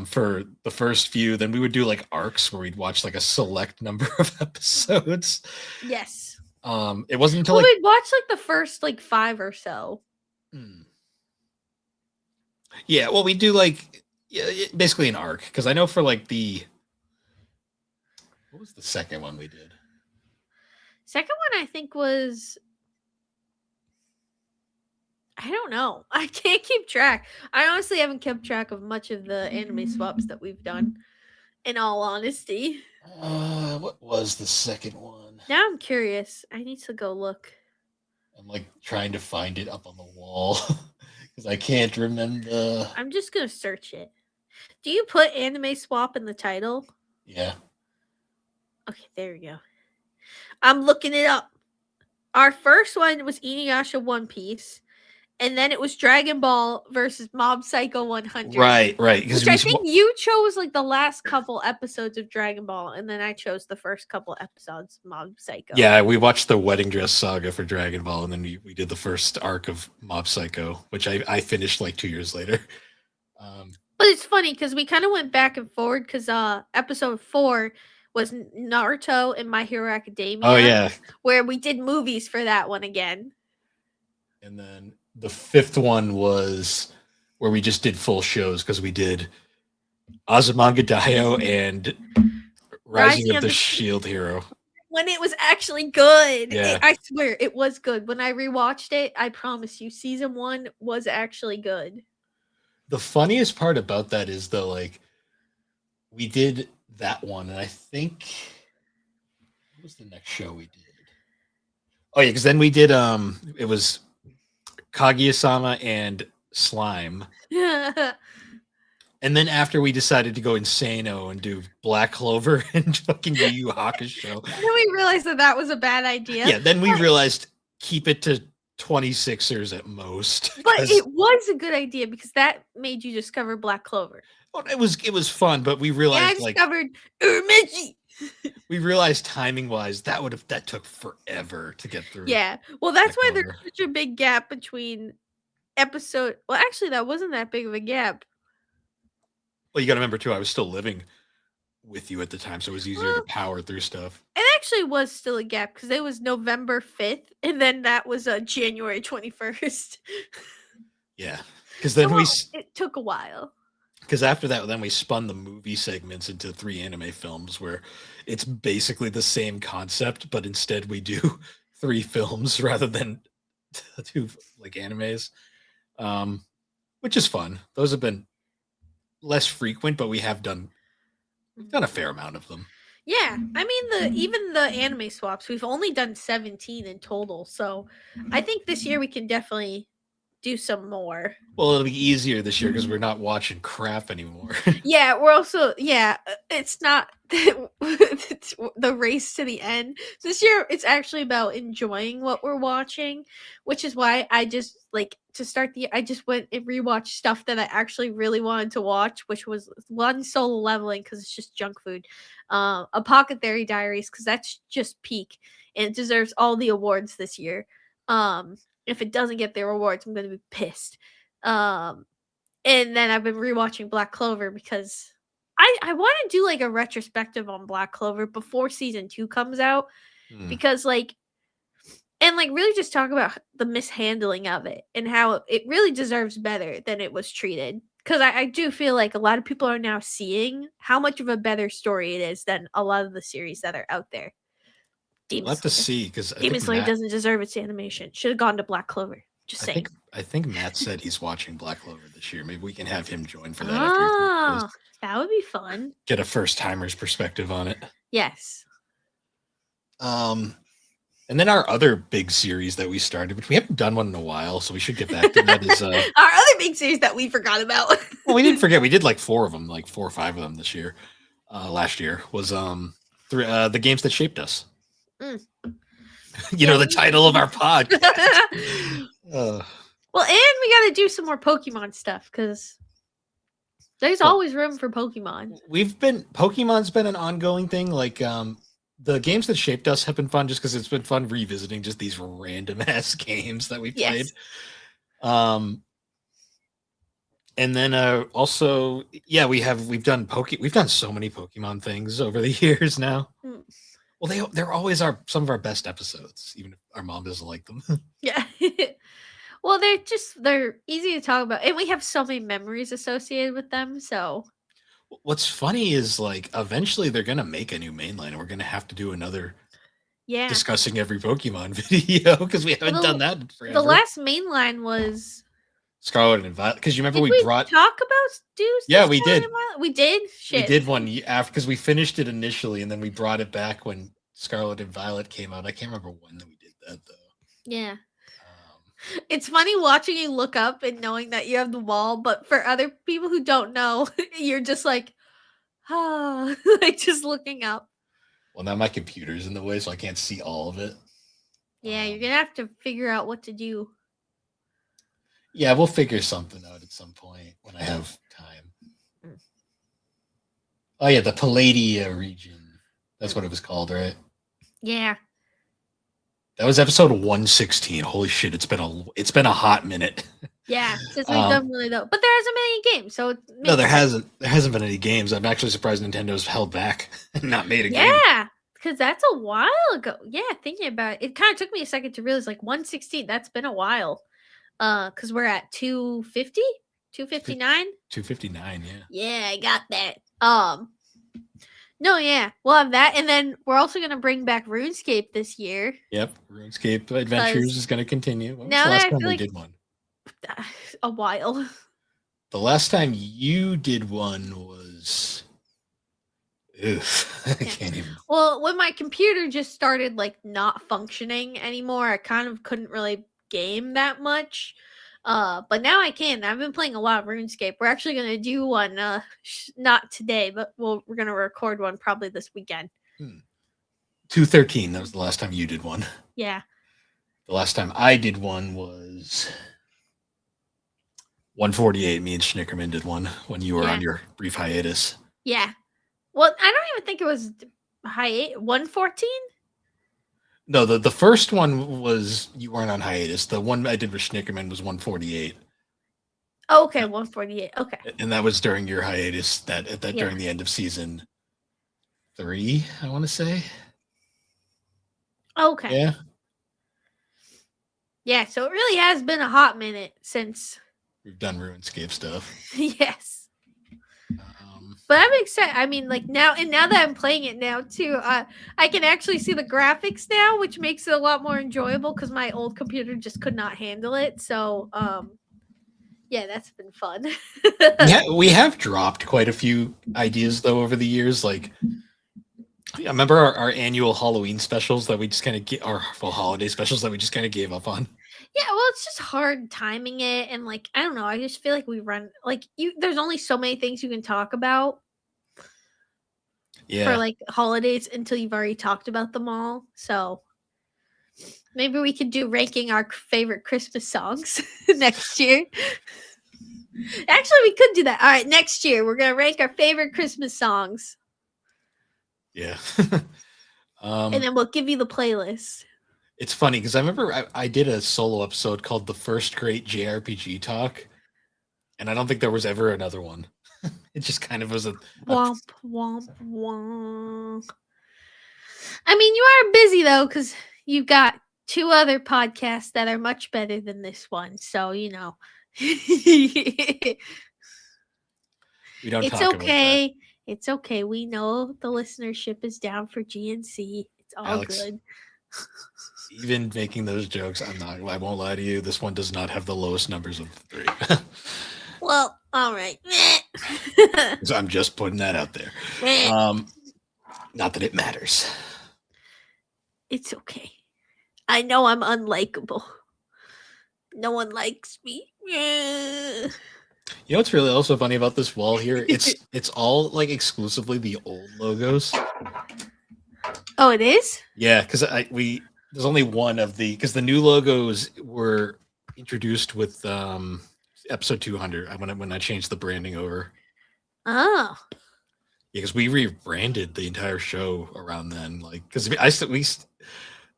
Speaker 1: for the first few. Then we would do like arcs where we'd watch like a select number of episodes.
Speaker 2: Yes.
Speaker 1: It wasn't until
Speaker 2: we'd watch like the first like 5 or so.
Speaker 1: Yeah, well, we do like basically an arc because I know for like what was the second one we did?
Speaker 2: Second one I think was I don't know. I can't keep track. I honestly haven't kept track of much of the anime swaps that we've done. In all honesty.
Speaker 1: What was the second one?
Speaker 2: Now I'm curious. I need to go look.
Speaker 1: I'm like trying to find it up on the wall because I can't remember.
Speaker 2: I'm just gonna search it. Do you put anime swap in the title?
Speaker 1: Yeah.
Speaker 2: Okay, there we go. I'm looking it up. Our first one was Inuyasha One Piece. And then it was Dragon Ball versus Mob Psycho 100.
Speaker 1: Right.
Speaker 2: Which I think you chose like the last couple episodes of Dragon Ball, and then I chose the first couple episodes of Mob Psycho.
Speaker 1: Yeah, we watched the Wedding Dress Saga for Dragon Ball, and then we did the first arc of Mob Psycho, which I finished like 2 years later.
Speaker 2: But it's funny because we kind of went back and forward because episode 4 was Naruto and My Hero Academia.
Speaker 1: Oh, yeah.
Speaker 2: Where we did movies for that one again.
Speaker 1: And then the 5th one was where we just did full shows because we did Azumanga Daioh and Rising of the Shield Hero.
Speaker 2: When it was actually good.
Speaker 1: Yeah.
Speaker 2: I swear, it was good. When I rewatched it, I promise you, season 1 was actually good.
Speaker 1: The funniest part about that is though, like, we did that one, and I think what was the next show we did? Oh yeah, because then we did it was Kaguya-sama and Slime. And then after we decided to go insano and do Black Clover and fucking Yu Yu Hakusho.
Speaker 2: Then we realized that was a bad idea.
Speaker 1: Yeah, then we realized keep it to 26ers at most.
Speaker 2: But it was a good idea because that made you discover Black Clover.
Speaker 1: Well, it was fun, but we realized
Speaker 2: I discovered Urmichi.
Speaker 1: We realized timing wise that took forever to get through.
Speaker 2: Yeah. Well, that's why there's such a big gap between episode. Well, actually, that wasn't that big of a gap.
Speaker 1: Well, you got to remember too, I was still living with you at the time, so it was easier to power through stuff.
Speaker 2: It actually was still a gap because it was November 5th, and then that was January 21st.
Speaker 1: Yeah, because then
Speaker 2: it took a while.
Speaker 1: Because after that, then we spun the movie segments into 3 anime films where it's basically the same concept, but instead we do 3 films rather than 2 like animes, which is fun. Those have been less frequent, but we've done a fair amount of them.
Speaker 2: Yeah, I mean even the anime swaps, we've only done 17 in total, so I think this year we can definitely do some more.
Speaker 1: Well, it'll be easier this year because we're not watching crap anymore.
Speaker 2: Yeah, we're also it's not the race to the end. This year it's actually about enjoying what we're watching, which is why I just like to start the I just went and rewatched stuff that I actually really wanted to watch, which was one Solo Leveling because it's just junk food. A Pocket Theory Diaries because that's just peak and it deserves all the awards this year. If it doesn't get their awards, I'm gonna be pissed. And then I've been rewatching Black Clover because I want to do like a retrospective on Black Clover before season 2 comes out because like and like really just talk about the mishandling of it and how it really deserves better than it was treated. Because I do feel like a lot of people are now seeing how much of a better story it is than a lot of the series that are out there.
Speaker 1: We'll
Speaker 2: Demon
Speaker 1: have to
Speaker 2: Slayer.
Speaker 1: see because I
Speaker 2: Demon
Speaker 1: think
Speaker 2: Slayer
Speaker 1: Matt.
Speaker 2: doesn't deserve its animation. Should have gone to Black Clover. Just saying.
Speaker 1: I think Matt said he's watching Black Clover this year. Maybe we can have him join for that after
Speaker 2: Ah, that would be fun.
Speaker 1: get a first timer's perspective on it.
Speaker 2: Yes.
Speaker 1: And then our other big series that we started, which we haven't done one in a while, so we should get back to that. Is
Speaker 2: our other big series that we forgot about.
Speaker 1: well, we didn't forget. We did like 4 of them, like 4 or 5 of them this year. Last year was the games that shaped us. You know the title of our podcast.
Speaker 2: Well, and we got to do some more Pokemon stuff because there's always room for Pokemon.
Speaker 1: Pokemon's been an ongoing thing. Like the games that shaped us have been fun just because it's been fun revisiting just these random ass games that we played. Yes. And then also, yeah, we've done so many Pokemon things over the years now. Well, they're always some of our best episodes, even if our mom doesn't like them.
Speaker 2: Yeah. Well, they're easy to talk about, and we have so many memories associated with them. So,
Speaker 1: what's funny is like eventually they're gonna make a new mainline, and we're gonna have to do another discussing every Pokemon video because we haven't done that in forever.
Speaker 2: The last mainline was
Speaker 1: Scarlet and Violet, because you remember
Speaker 2: we
Speaker 1: brought
Speaker 2: talk about dudes.
Speaker 1: Yeah, we did.
Speaker 2: We did. Shit.
Speaker 1: We did one after because we finished it initially, and then we brought it back when Scarlet and Violet came out. I can't remember when we did that though.
Speaker 2: Yeah. It's funny watching you look up and knowing that you have the wall, but for other people who don't know, you're just like, like just looking up.
Speaker 1: Well, now my computer's in the way, so I can't see all of it.
Speaker 2: Yeah, you're gonna have to figure out what to do.
Speaker 1: Yeah, we'll figure something out at some point when I have time. Oh yeah, the Palladia region. That's what it was called, right?
Speaker 2: Yeah.
Speaker 1: That was episode 116. Holy shit, it's been a hot minute.
Speaker 2: Yeah, since we've done really though. But there hasn't been any games, so
Speaker 1: no, there hasn't been any games. I'm actually surprised Nintendo's held back and not made a game.
Speaker 2: Yeah, because that's a while ago. Yeah, thinking about it kind of took me a second to realize like 116, that's been a while. Because we're at 250, 259.
Speaker 1: 259, yeah.
Speaker 2: Yeah, I got that. No, yeah, we'll have that, and then we're also gonna bring back RuneScape this year.
Speaker 1: Yep, RuneScape Adventures is gonna continue. When
Speaker 2: now
Speaker 1: was the last
Speaker 2: that I
Speaker 1: time
Speaker 2: feel
Speaker 1: we
Speaker 2: like
Speaker 1: did one?
Speaker 2: A while.
Speaker 1: The last time you did one was, I can't even.
Speaker 2: Well, when my computer just started like not functioning anymore, I kind of couldn't really game that much. But now I can. I've been playing a lot of RuneScape. We're actually gonna do one, not today, but we're gonna record one probably this weekend.
Speaker 1: 213. That was the last time you did one.
Speaker 2: Yeah.
Speaker 1: The last time I did one was 148. Me and Schnickerman did one when you were on your brief hiatus.
Speaker 2: Yeah. Well, I don't even think it was 114.
Speaker 1: No, the first one was you weren't on hiatus. The one I did with Schnickerman was 148.
Speaker 2: Oh, okay, 148. Okay.
Speaker 1: And that was during your hiatus. During the end of season 3, I want to say.
Speaker 2: Okay.
Speaker 1: Yeah.
Speaker 2: Yeah, so it really has been a hot minute since
Speaker 1: we've done RuneScape stuff.
Speaker 2: Yes. But I'm excited. I mean, like now that I'm playing it now too, I can actually see the graphics now, which makes it a lot more enjoyable because my old computer just could not handle it. So, yeah, that's been fun.
Speaker 1: Yeah, we have dropped quite a few ideas though over the years. Like I remember our annual Halloween specials that we just kind of get our full holiday specials that we just kind of gave up on.
Speaker 2: Yeah, well, it's just hard timing it, and like I don't know. I just feel like we run like you. There's only so many things you can talk about for
Speaker 1: Yeah.
Speaker 2: like holidays until you've already talked about them all. So maybe we could do ranking our favorite Christmas songs next year. Actually, we could do that. All right, next year we're gonna rank our favorite Christmas songs,
Speaker 1: Yeah.
Speaker 2: and then we'll give you the playlist.
Speaker 1: It's funny because I remember I did a solo episode called "The First Great JRPG Talk," and I don't think there was ever another one. It just kind of was a
Speaker 2: Womp womp womp. I mean, you are busy though, because you've got two other podcasts that are much better than this one. So you know,
Speaker 1: we don't
Speaker 2: it's
Speaker 1: talk about that.
Speaker 2: okay. It's okay. We know the listenership is down for GNC. It's all
Speaker 1: Alex,
Speaker 2: good.
Speaker 1: even making those jokes, I won't lie to you. This one does not have the lowest numbers of the three.
Speaker 2: Well, all right.
Speaker 1: So I'm just putting that out there. Not that it matters.
Speaker 2: It's okay. I know I'm unlikable. No one likes me.
Speaker 1: You know what's really also funny about this wall here? It's all like exclusively the old logos.
Speaker 2: Oh, it is?
Speaker 1: Yeah, because there's only one of because the new logos were introduced with episode 200 when I changed the branding over.
Speaker 2: Oh.
Speaker 1: Yeah, because we rebranded the entire show around then. Like, because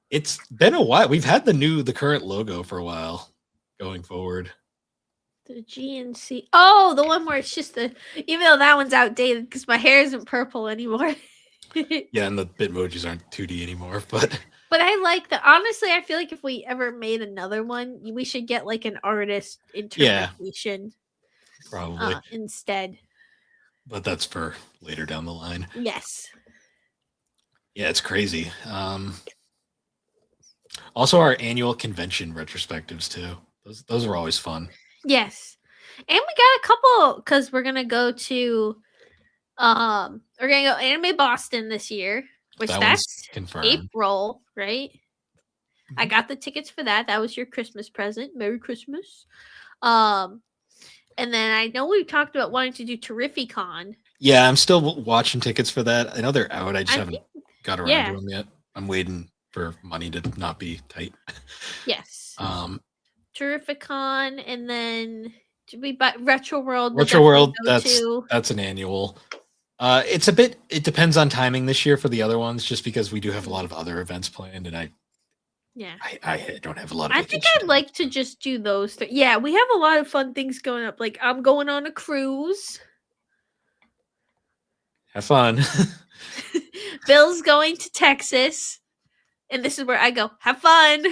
Speaker 1: it's been a while. We've had the current logo for a while going forward.
Speaker 2: The GNC. Oh, the one where it's just even though that one's outdated because my hair isn't purple anymore.
Speaker 1: Yeah, and the Bitmojis aren't 2D anymore, but
Speaker 2: I like that. Honestly, I feel like if we ever made another one, we should get like an artist interpretation.
Speaker 1: Probably
Speaker 2: Instead.
Speaker 1: But that's for later down the line.
Speaker 2: Yes.
Speaker 1: Yeah, it's crazy. Also, our annual convention retrospectives too. Those are always fun.
Speaker 2: Yes, and we got a couple because we're gonna go to we're gonna go Anime Boston this year, which that's
Speaker 1: confirmed.
Speaker 2: April, right? Mm-hmm. I got the tickets for that. That was your Christmas present. Merry Christmas. And then I know we talked about wanting to do Terrificon.
Speaker 1: Yeah, I'm still watching tickets for that. I know they're out. I just haven't got around to them yet. I'm waiting for money to not be tight.
Speaker 2: Yes. Terrificon, and then did we buy Retro World?
Speaker 1: Retro World, that's an annual. It depends on timing this year for the other ones, just because we do have a lot of other events planned, and I don't have a lot of.
Speaker 2: I think I'd like to just do those. Yeah, we have a lot of fun things going up. Like I'm going on a cruise.
Speaker 1: Have fun.
Speaker 2: Bill's going to Texas. And this is where I go, have fun.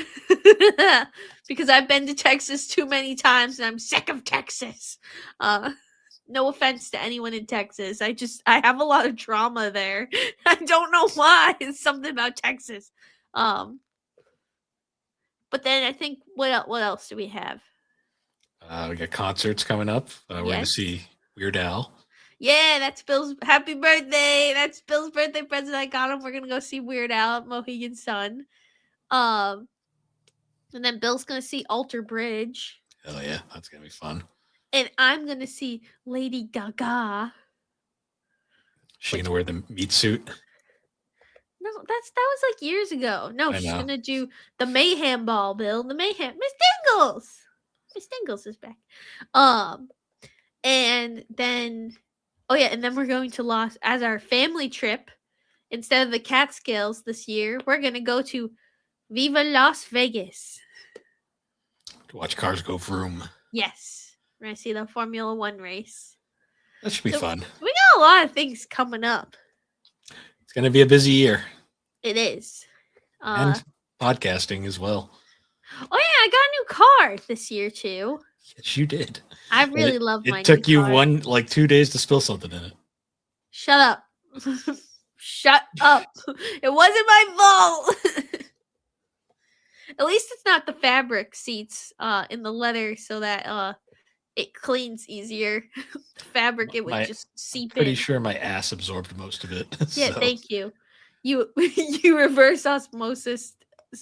Speaker 2: Because I've been to Texas too many times and I'm sick of Texas. No offense to anyone in Texas. I have a lot of drama there. I don't know why. It's something about Texas. But then I think what else do we have?
Speaker 1: We got concerts coming up. We're going to see Weird Al.
Speaker 2: Yeah, that's Bill's happy birthday. That's Bill's birthday present I got him. We're gonna go see Weird Al at Mohegan Sun. And then Bill's gonna see Alter Bridge.
Speaker 1: Hell yeah, that's gonna be fun.
Speaker 2: And I'm gonna see Lady Gaga.
Speaker 1: She gonna wear the meat suit?
Speaker 2: No, that was like years ago. No, she's gonna do the Mayhem Ball, Bill. The Mayhem. Miss Dingles. Miss Dingles is back. And then and then we're going to as our family trip. Instead of the Catskills this year, we're going to go to Viva Las Vegas.
Speaker 1: To watch cars go vroom.
Speaker 2: Yes. We're going to see the Formula One race.
Speaker 1: That should be fun.
Speaker 2: We got a lot of things coming up.
Speaker 1: It's going to be a busy year.
Speaker 2: It is.
Speaker 1: And podcasting as well.
Speaker 2: Oh, yeah. I got a new car this year, too.
Speaker 1: Yes, you did.
Speaker 2: I really love my new
Speaker 1: car. It took you 2 days to spill something in it.
Speaker 2: Shut up. Shut up. It wasn't my fault. At least it's not the fabric seats in the leather so that it cleans easier. The fabric, it would just seep in.
Speaker 1: Pretty sure my ass absorbed most of it.
Speaker 2: Yeah, thank you. You you reverse osmosis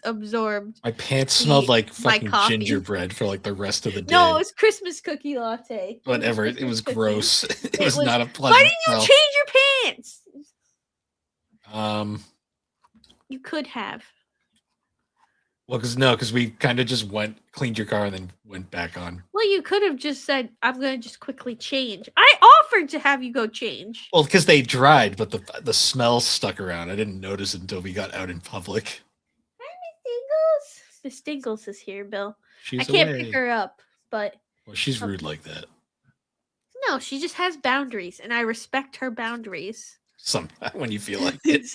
Speaker 2: absorbed
Speaker 1: My pants smelled like
Speaker 2: my
Speaker 1: fucking
Speaker 2: coffee.
Speaker 1: gingerbread for like the rest of the day.
Speaker 2: No, it was Christmas cookie latte.
Speaker 1: Whatever. It
Speaker 2: Christmas
Speaker 1: was
Speaker 2: cookies.
Speaker 1: gross. It
Speaker 2: It
Speaker 1: was
Speaker 2: was-
Speaker 1: not a
Speaker 2: Why
Speaker 1: pleasant
Speaker 2: didn't you
Speaker 1: smell.
Speaker 2: change your pants?
Speaker 1: Um,
Speaker 2: You could have.
Speaker 1: well, because we kind of just cleaned your car and then went back on.
Speaker 2: Well, you could have just said, "I'm gonna just quickly change." I offered to have you go change.
Speaker 1: Well, because they dried, but the smell stuck around. I didn't notice it until we got out in public.
Speaker 2: Miss Dinkles is here, Bill.
Speaker 1: She's
Speaker 2: I can't
Speaker 1: away.
Speaker 2: pick her up, but
Speaker 1: Well, she's rude like that.
Speaker 2: no, she just has boundaries, and I respect her boundaries.
Speaker 1: Sometimes when you feel like it.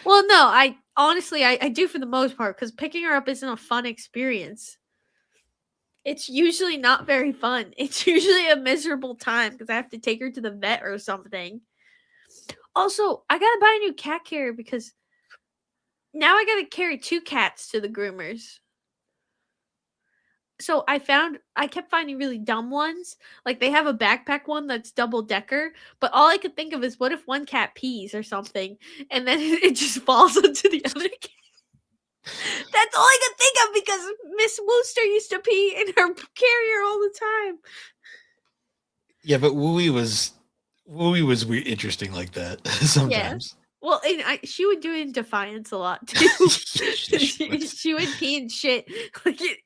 Speaker 2: Well, no, I honestly I do for the most part because picking her up isn't a fun experience. It's usually not very fun. It's usually a miserable time because I have to take her to the vet or something. Also, I gotta buy a new cat carrier because now I gotta carry 2 cats to the groomers. So I kept finding really dumb ones. Like they have a backpack one that's double decker, but all I could think of is what if one cat pees or something and then it just falls onto the other cat. That's all I could think of because Miss Wooster used to pee in her carrier all the time.
Speaker 1: Yeah, but Wooey was weird, interesting like that sometimes.
Speaker 2: Well, and she would do it in defiance a lot too. She would pee and shit.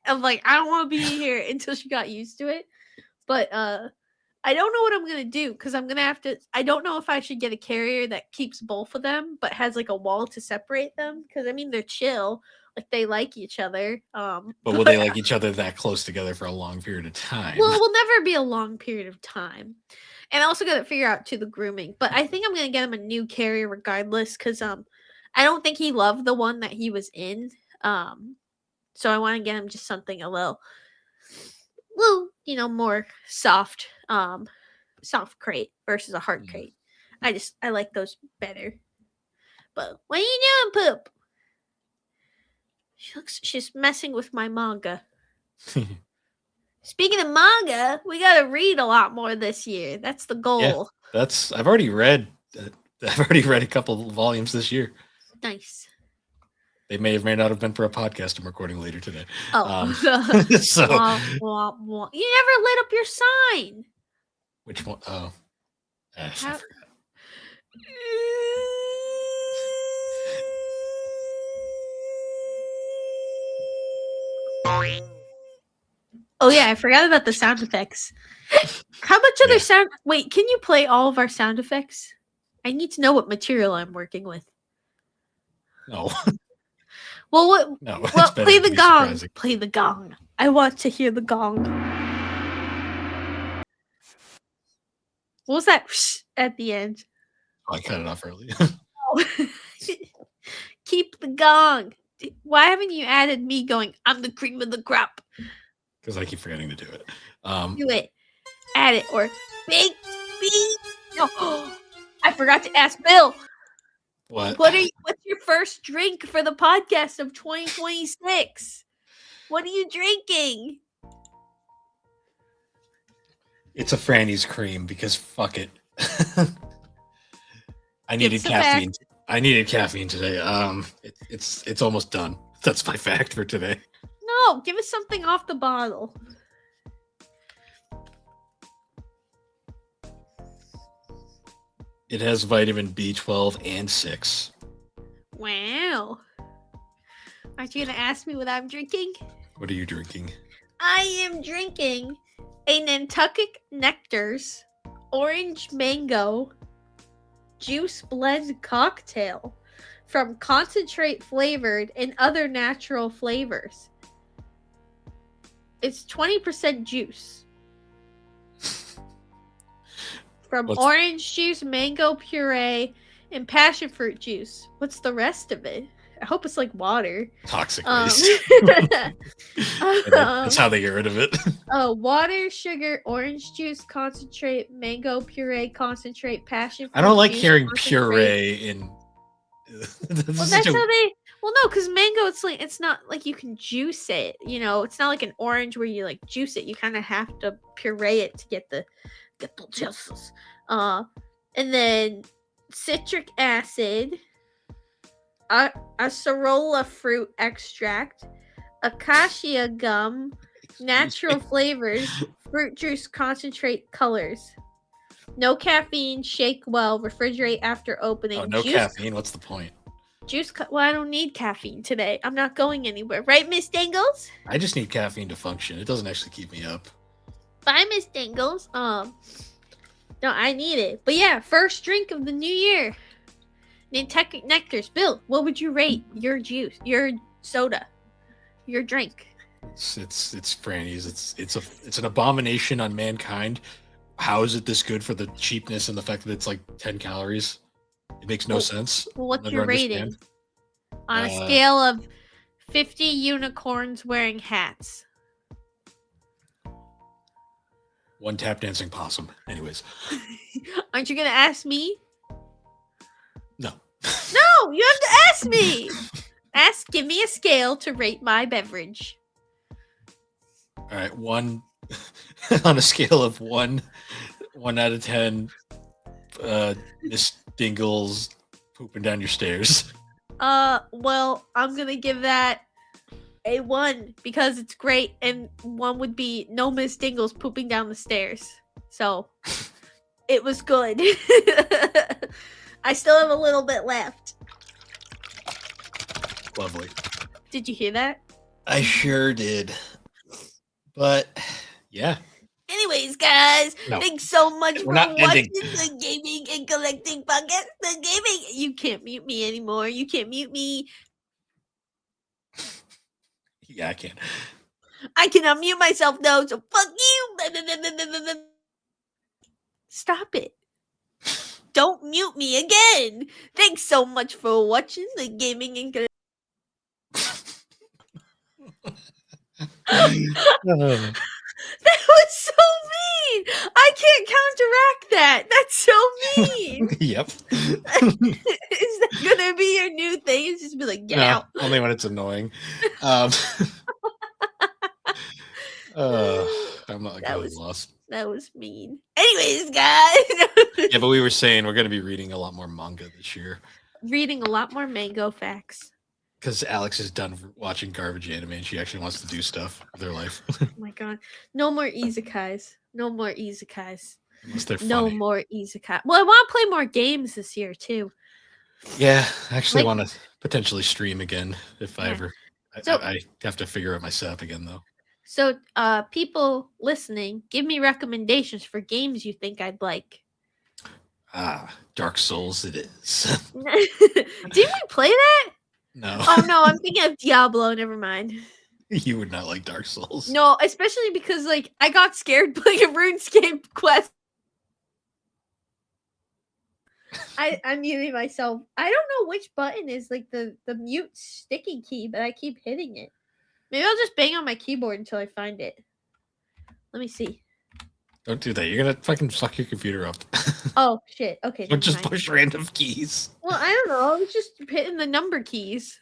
Speaker 2: I'm like, I don't want to be here until she got used to it. But I don't know what I'm gonna do because I'm gonna have to. I don't know if I should get a carrier that keeps both of them, but has like a wall to separate them. Because I mean, they're chill, like they like each other.
Speaker 1: But will they like each other that close together for a long period of time?
Speaker 2: Well, it will never be a long period of time. And I also got to figure out the grooming. But I think I'm gonna get him a new carrier regardless, because I don't think he loved the one that he was in. So I want to get him just something a little, more soft, soft crate versus a hard crate. I like those better. But what are you doing, Poop? She's messing with my manga. Speaking of manga, we gotta read a lot more this year. That's the goal.
Speaker 1: Yeah, I've already read a couple of volumes this year.
Speaker 2: Nice.
Speaker 1: They may not have been for a podcast I'm recording later today.
Speaker 2: Oh,
Speaker 1: so
Speaker 2: wah, wah. You never lit up your sign.
Speaker 1: Which one? Oh, I forgot.
Speaker 2: Oh yeah, I forgot about the sound effects. How much other sound? Wait, can you play all of our sound effects? I need to know what material I'm working with.
Speaker 1: No.
Speaker 2: Well, what?
Speaker 1: No.
Speaker 2: Well, play the gong. Surprising. Play the gong. I want to hear the gong. What was that at the end?
Speaker 1: Oh, I cut it off early.
Speaker 2: Keep the gong. Why haven't you added me going, I'm the cream of the crop?
Speaker 1: Because I keep forgetting to do it.
Speaker 2: Do it. Add it. Or big beat. No. I forgot to ask Bill.
Speaker 1: What?
Speaker 2: What's your first drink for the podcast of 2026? What are you drinking?
Speaker 1: It's a Franny's cream because fuck it. I needed caffeine. I needed caffeine today. It's almost done. That's my fact for today.
Speaker 2: No, give us something off the bottle.
Speaker 1: It has vitamin B12 and 6.
Speaker 2: Wow. Aren't you going to ask me what I'm drinking?
Speaker 1: What are you drinking?
Speaker 2: I am drinking a Nantucket Nectar's orange mango juice blend cocktail from concentrate flavored and other natural flavors. It's 20% juice. From orange juice, mango puree, and passion fruit juice. What's the rest of it? I hope it's like water.
Speaker 1: Toxic waste. That's how they get rid of it.
Speaker 2: Water, sugar, orange juice concentrate, mango puree concentrate, passion fruit.
Speaker 1: I don't like hearing puree in.
Speaker 2: Well, that's how they. Well, no, because mango, it's not like you can juice it. It's not like an orange where you like juice it. You kind of have to puree it to get the juices. And then citric acid. acerola fruit extract, acacia gum, natural flavors, fruit juice concentrate colors. No caffeine, shake well, refrigerate after opening.
Speaker 1: Oh, no caffeine. What's the point?
Speaker 2: Well, I don't need caffeine today. I'm not going anywhere. Right, Miss Dangles?
Speaker 1: I just need caffeine to function. It doesn't actually keep me up.
Speaker 2: Bye, Miss Dangles. No, I need it. But yeah, first drink of the new year. Nantucket Nectars. Bill, what would you rate your juice, your soda, your drink?
Speaker 1: It's Franny's. It's an abomination on mankind. How is it this good for the cheapness and the fact that it's like 10 calories? It makes no sense.
Speaker 2: Well, what's
Speaker 1: Never
Speaker 2: your rating? On a scale of 50 unicorns wearing hats.
Speaker 1: One tap dancing possum. Anyways.
Speaker 2: Aren't you going to ask me?
Speaker 1: No.
Speaker 2: No, you have to ask me. Give me a scale to rate my beverage.
Speaker 1: All right, one on a scale of 1 out of 10, Miss Dingles pooping down your stairs.
Speaker 2: Well, I'm gonna give that a 1 because it's great, and 1 would be no Miss Dingles pooping down the stairs. So it was good. I still have a little bit left.
Speaker 1: Lovely.
Speaker 2: Did you hear that?
Speaker 1: I sure did. But yeah.
Speaker 2: Anyways, guys, thanks so much for watching the Gaming and Collecting Podcast. The gaming, you can't mute me anymore. You can't mute me.
Speaker 1: Yeah, I can.
Speaker 2: I can unmute myself though, so fuck you. Stop it. Don't mute me again. Thanks so much for watching the Gaming and Collecting. That was so mean. I can't counteract that. That's so mean.
Speaker 1: Yep.
Speaker 2: Is that gonna be your new thing? It's just be like, get out.
Speaker 1: Only when it's annoying. I'm not lost.
Speaker 2: That was mean. Anyways, guys.
Speaker 1: Yeah, but we were saying we're gonna be reading a lot more manga this year.
Speaker 2: Reading a lot more mango facts.
Speaker 1: Because Alex is done watching garbage anime and she actually wants to do stuff with her life.
Speaker 2: Oh my god. No more isekais. No more isekais.
Speaker 1: Unless they're funny.
Speaker 2: No more isekai. Well, I want to play more games this year, too.
Speaker 1: Yeah, I actually want to potentially stream again if I ever... I have to figure out my setup again, though.
Speaker 2: So, people listening, give me recommendations for games you think I'd like.
Speaker 1: Dark Souls it is.
Speaker 2: Didn't we play that?
Speaker 1: No.
Speaker 2: Oh, no, I'm thinking of Diablo. Never mind.
Speaker 1: You would not like Dark Souls.
Speaker 2: No, especially because, like, I got scared playing a RuneScape quest. I'm muting myself. I don't know which button is, like, the mute sticky key, but I keep hitting it. Maybe I'll just bang on my keyboard until I find it. Let me see.
Speaker 1: Don't do that. You're going to fucking fuck your computer up.
Speaker 2: Oh, shit. Okay.
Speaker 1: Don't just push random keys.
Speaker 2: Well, I don't know. I was just hitting the number keys.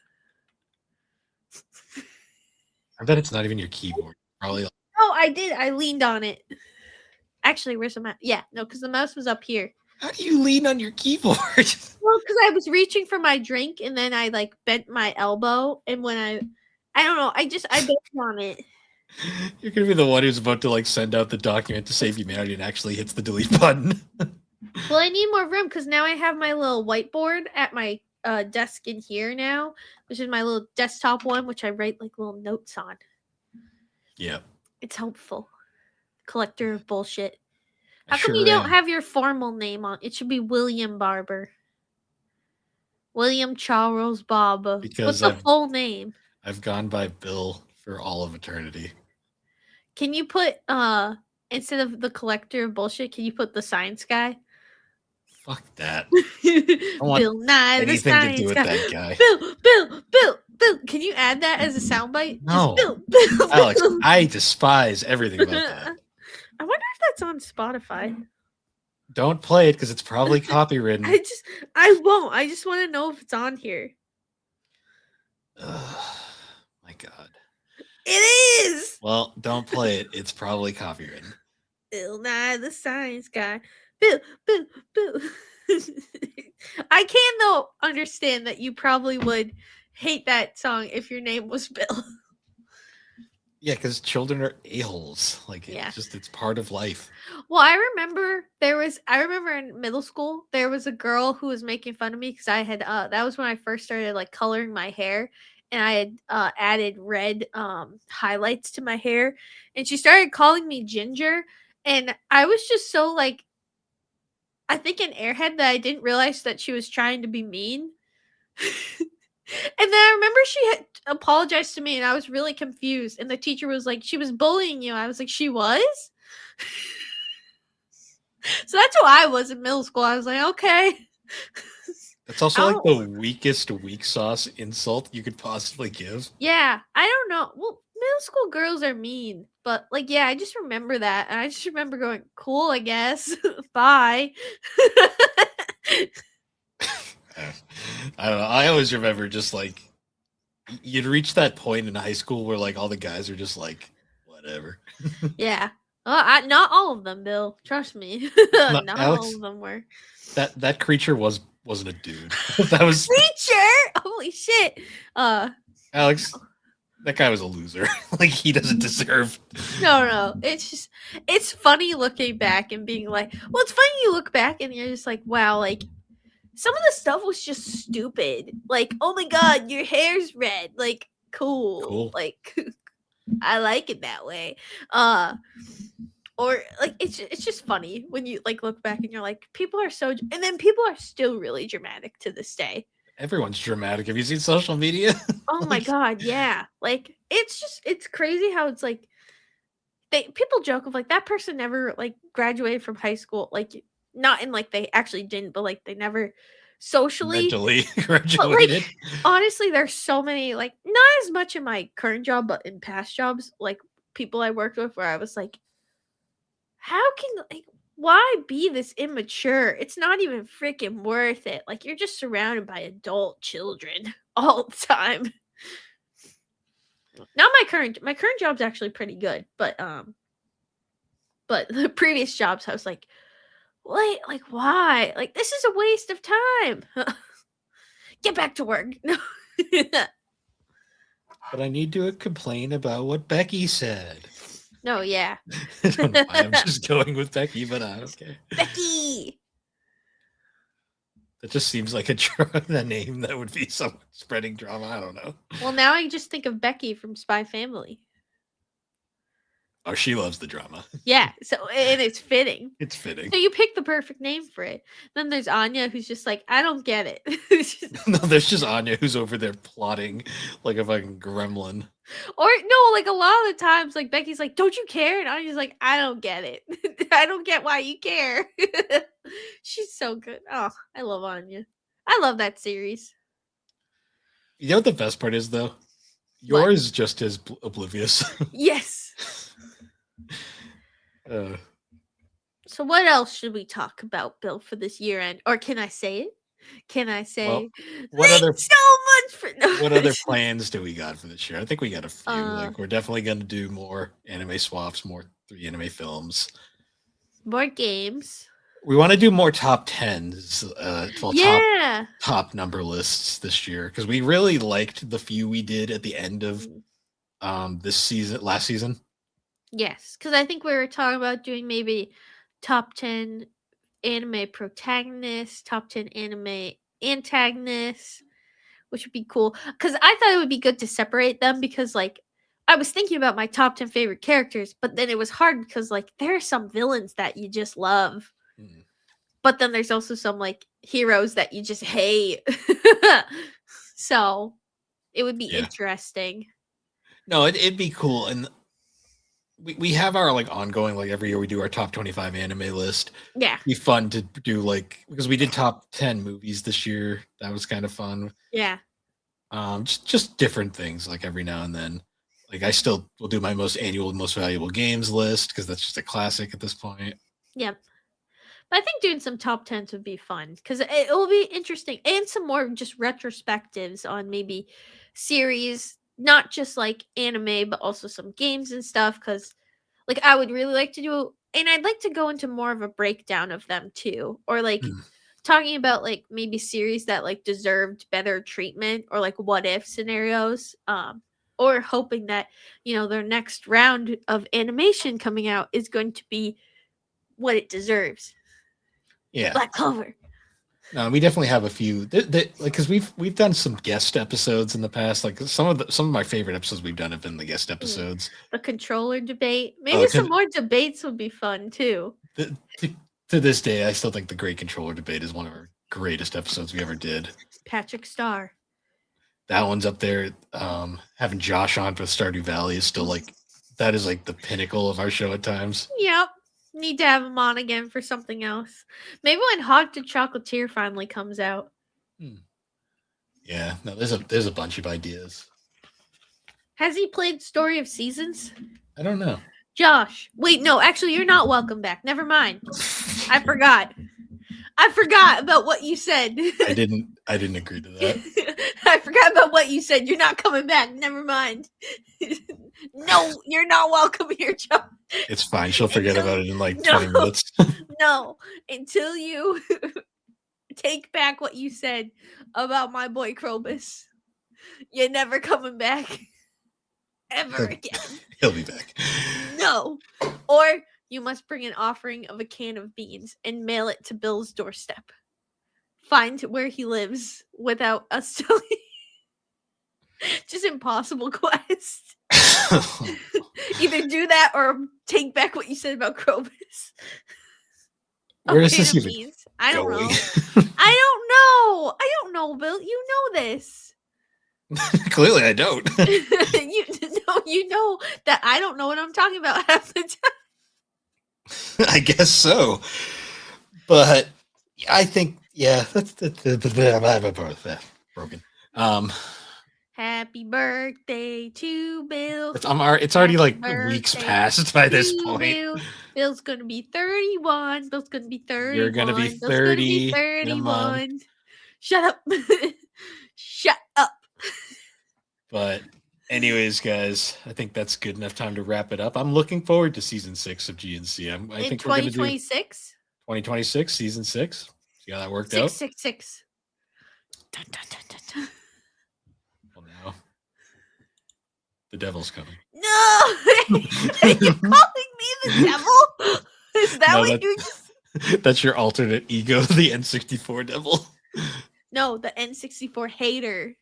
Speaker 1: I bet it's not even your keyboard. Probably.
Speaker 2: Oh, I did. I leaned on it. Actually, where's the mouse? Yeah, no, because the mouse was up here.
Speaker 1: How do you lean on your keyboard?
Speaker 2: Well, because I was reaching for my drink, and then I, like, bent my elbow, and when I don't know, I bent on it.
Speaker 1: You're gonna be the one who's about to like send out the document to save humanity and actually hits the delete button.
Speaker 2: Well, I need more room because now I have my little whiteboard at my desk in here now, which is my little desktop one, which I write like little notes on.
Speaker 1: Yeah,
Speaker 2: it's helpful. Collector of bullshit. How come you don't have your formal name on? It should be William Barber. William Charles Barber. What's the full name?
Speaker 1: I've gone by Bill for all of eternity.
Speaker 2: Can you put instead of the collector of bullshit, can you put the science guy?
Speaker 1: Fuck that.
Speaker 2: Bill Nye, the science guy. Bill. Can you add that as a soundbite?
Speaker 1: No.
Speaker 2: Bill.
Speaker 1: Alex, I despise everything about that.
Speaker 2: I wonder if that's on Spotify.
Speaker 1: Don't play it because it's probably copywritten.
Speaker 2: I won't. I just want to know if it's on here.
Speaker 1: My God.
Speaker 2: It is.
Speaker 1: Well, don't play it. It's probably copywritten.
Speaker 2: Bill Nye, the science guy. Bill. I I can though understand that you probably would hate that song if your name was Bill.
Speaker 1: Yeah, because children are a-holes. Like
Speaker 2: Yeah.
Speaker 1: it's part of life.
Speaker 2: Well, I remember in middle school there was a girl who was making fun of me because I had that was when I first started like coloring my hair, and I had added red highlights to my hair, and she started calling me Ginger, and I was just so like, I think an airhead that I didn't realize that she was trying to be mean. And then I remember she had apologized to me, and I was really confused. And the teacher was like, "She was bullying you." I was like, "She was?" So that's who I was in middle school. I was like, "Okay."
Speaker 1: That's also
Speaker 2: I
Speaker 1: like the
Speaker 2: don't,
Speaker 1: weakest weak sauce insult you could possibly give.
Speaker 2: yeah, I don't know. Well, middle school girls are mean, but like, yeah, I just remember that, and I just remember going, "Cool, I guess." Bye.
Speaker 1: I don't know. I always remember just like you'd reach that point in high school where like all the guys are just like, whatever.
Speaker 2: Yeah. Not all of them, Bill. Trust me.
Speaker 1: No,
Speaker 2: Not all
Speaker 1: Alex,
Speaker 2: of them were.
Speaker 1: that creature wasn't a dude. That was
Speaker 2: Creature! Holy shit.
Speaker 1: Alex. That guy was a loser. Like he doesn't deserve.
Speaker 2: No. It's just, it's funny looking back and being like, well, it's funny you look back and you're just like, wow, like, some of the stuff was just stupid. Like, oh my god, your hair's red. Like, cool.
Speaker 1: Cool.
Speaker 2: Like, I like it that way. Uh, or like it's just funny when you like look back and you're like, people are so, and then people are still really dramatic to this day.
Speaker 1: Everyone's dramatic. Have you seen social media?
Speaker 2: Oh my
Speaker 1: Like,
Speaker 2: god, yeah. Like it's just, it's crazy how it's like, they people joke of like that person never like graduated from high school, like not in like they actually didn't, but like they never socially.
Speaker 1: mentally
Speaker 2: But like
Speaker 1: graduated.
Speaker 2: honestly, there's so many, like not as much in my current job, but in past jobs, like people I worked with where I was like, how can, like, why be this immature? It's not even freaking worth it. Like you're just surrounded by adult children all the time. Not my current job's actually pretty good, but the previous jobs I was like, wait, like why? Like this is a waste of time. Get back to work. No.
Speaker 1: But I need to complain about what Becky said.
Speaker 2: No, yeah.
Speaker 1: I don't know why I'm just going with Becky, but I don't care.
Speaker 2: Becky.
Speaker 1: That just seems like a name that would be someone spreading drama. I don't know.
Speaker 2: Well, now I just think of Becky from Spy Family.
Speaker 1: Oh, she loves the drama.
Speaker 2: Yeah, so and it's fitting.
Speaker 1: It's fitting.
Speaker 2: So you pick the perfect name for it. Then there's Anya, who's just like, I don't get it.
Speaker 1: No, there's just Anya who's over there plotting like a fucking gremlin.
Speaker 2: Or no, like a lot of the times, like Becky's like, "Don't you care?" And Anya's like, "I don't get it. I don't get why you care." She's so good. Oh, I love Anya. I love that series.
Speaker 1: You know what the best part is, though?
Speaker 2: What?
Speaker 1: Yours is just as oblivious.
Speaker 2: Yes.
Speaker 1: uh,
Speaker 2: So what else should we talk about, Bill, for this year end? Or can I say it? Can I say
Speaker 1: well, what
Speaker 2: thanks
Speaker 1: other
Speaker 2: so much for no.
Speaker 1: what other plans do we got for this year? I think we got a few.
Speaker 2: uh
Speaker 1: Like we're definitely going to do more anime swaps, more 3 anime films.
Speaker 2: more games?
Speaker 1: We want to do more top tens, well,
Speaker 2: Yeah.
Speaker 1: top number lists this year because we really liked the few we did at the end of this season, last season.
Speaker 2: Yes, because I think we were talking about doing maybe top 10 anime protagonists, top 10 anime antagonists, which would be cool. Because I thought it would be good to separate them because, like, I was thinking about my top 10 favorite characters, but then it was hard because, like, there are some villains that you just love,
Speaker 1: Mm.
Speaker 2: but then there's also some, like, heroes that you just hate. So it would be
Speaker 1: Yeah.
Speaker 2: interesting.
Speaker 1: No, it'd be cool. And we have our like ongoing, like every year we do our top 25 anime list.
Speaker 2: Yeah.
Speaker 1: It'd be fun to do like because we did top 10 movies this year. That was kind of fun.
Speaker 2: Yeah.
Speaker 1: Just different things like every now and then. Like I still will do my most valuable games list because that's just a classic at this point.
Speaker 2: Yep. But I think doing some top tens would be fun because it will be interesting, and some more just retrospectives on maybe series, not just like anime, but also some games and stuff. Because like I would really like to do, and I'd like to go into more of a breakdown of them too, or like
Speaker 1: Hmm.
Speaker 2: talking about like maybe series that like deserved better treatment or like what if scenarios. Or hoping that, their next round of animation coming out is going to be what it deserves.
Speaker 1: Yeah.
Speaker 2: Black Clover.
Speaker 1: No, we definitely have a few like because we've done some guest episodes in the past. Like some of my favorite episodes we've done have been the guest episodes.
Speaker 2: The controller debate. Maybe some more debates would be fun too.
Speaker 1: To this day, I still think the Great Controller debate is one of our greatest episodes we ever did.
Speaker 2: Patrick Star.
Speaker 1: That one's up there. Having Josh on for Stardew Valley is still like that is like the pinnacle of our show at times.
Speaker 2: Yep. Need to have him on again for something else. Maybe when Haunted Chocolatier finally comes out.
Speaker 1: Yeah, no, there's a bunch of ideas.
Speaker 2: Has he played Story of Seasons?
Speaker 1: I don't know.
Speaker 2: Josh. Wait, no, actually you're not welcome back. Never mind. I forgot about what you said.
Speaker 1: I didn't agree to that.
Speaker 2: I forgot about what you said. You're not coming back. Never mind. No, you're not welcome here, Josh.
Speaker 1: It's fine. She'll forget about it in like 20 minutes.
Speaker 2: No, until you take back what you said about my boy Krobus. You're never coming back. Ever again.
Speaker 1: He'll be back.
Speaker 2: No. Or you must bring an offering of a can of beans and mail it to Bill's doorstep. Find where he lives without us telling. Just impossible quest. Either do that or take back what you said about Krobus.
Speaker 1: Where is this even
Speaker 2: beans. I don't
Speaker 1: going?
Speaker 2: know. I don't know, Bill. You know this.
Speaker 1: Clearly, I don't.
Speaker 2: You know that I don't know what I'm talking about half the time.
Speaker 1: I guess so. But I think, yeah, that's broken.
Speaker 2: Happy birthday to Bill.
Speaker 1: It's already like
Speaker 2: Birthday
Speaker 1: weeks past by this point.
Speaker 2: Bill. Bill's gonna be 31. Bill's gonna be 30.
Speaker 1: You're gonna be
Speaker 2: Bill's
Speaker 1: 30.
Speaker 2: 31. Shut up. Shut up.
Speaker 1: But anyways, guys, I think that's good enough time to wrap it up. I'm looking forward to season 6 of G&C. I think we're gonna do
Speaker 2: 2026.
Speaker 1: 2026, season 6. See how that worked out?
Speaker 2: 666. Dun, dun, dun, dun, dun.
Speaker 1: Well, now the devil's coming.
Speaker 2: No! Are you calling me the devil? Is that what you just...
Speaker 1: That's your alternate ego, the N64 devil.
Speaker 2: No, the N64 hater.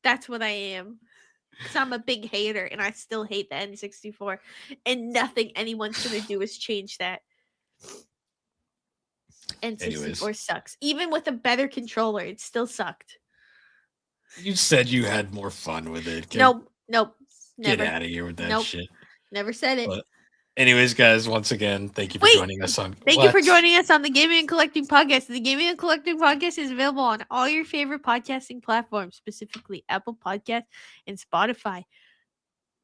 Speaker 2: That's what I am. Because I'm a big hater and I still hate the N64. And nothing anyone's going to do is change that. N64 sucks. Even with a better controller, it still sucked.
Speaker 1: You said you had more fun with it.
Speaker 2: Nope.
Speaker 1: Get
Speaker 2: Never.
Speaker 1: out of here with that shit.
Speaker 2: Never said it.
Speaker 1: But anyways, guys, once again, thank you for joining us on.
Speaker 2: Thank you for joining us on the Gaming and Collecting Podcast. The Gaming and Collecting Podcast is available on all your favorite podcasting platforms, specifically Apple Podcasts and Spotify.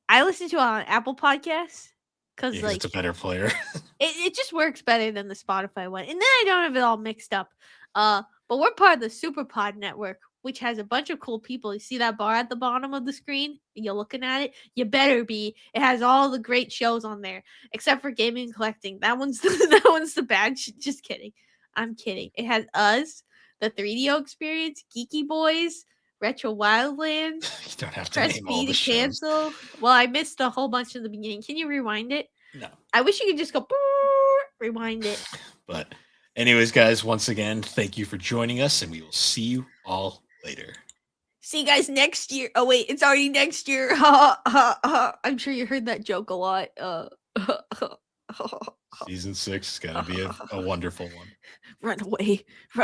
Speaker 2: I listen to it on Apple Podcasts because
Speaker 1: it's a better player.
Speaker 2: it just works better than the Spotify one, and then I don't have it all mixed up. But we're part of the SuperPod network, which has a bunch of cool people. You see that bar at the bottom of the screen? You're looking at it? You better be. It has all the great shows on there, except for Gaming and Collecting. That one's the bad shit. Just kidding. I'm kidding. It has us, the 3DO Experience, Geeky Boys, Retro Wildlands.
Speaker 1: You don't have to
Speaker 2: Press
Speaker 1: name
Speaker 2: B
Speaker 1: all the
Speaker 2: to
Speaker 1: shows.
Speaker 2: cancel. Well, I missed a whole bunch in the beginning. Can you rewind it?
Speaker 1: No.
Speaker 2: I wish you could just go rewind it.
Speaker 1: But anyways, guys, once again, thank you for joining us, and we will see you all later.
Speaker 2: See you guys next year. Oh wait, it's already next year. I'm sure you heard that joke a lot.
Speaker 1: Season 6 is gonna be a wonderful one.
Speaker 2: Run away. Run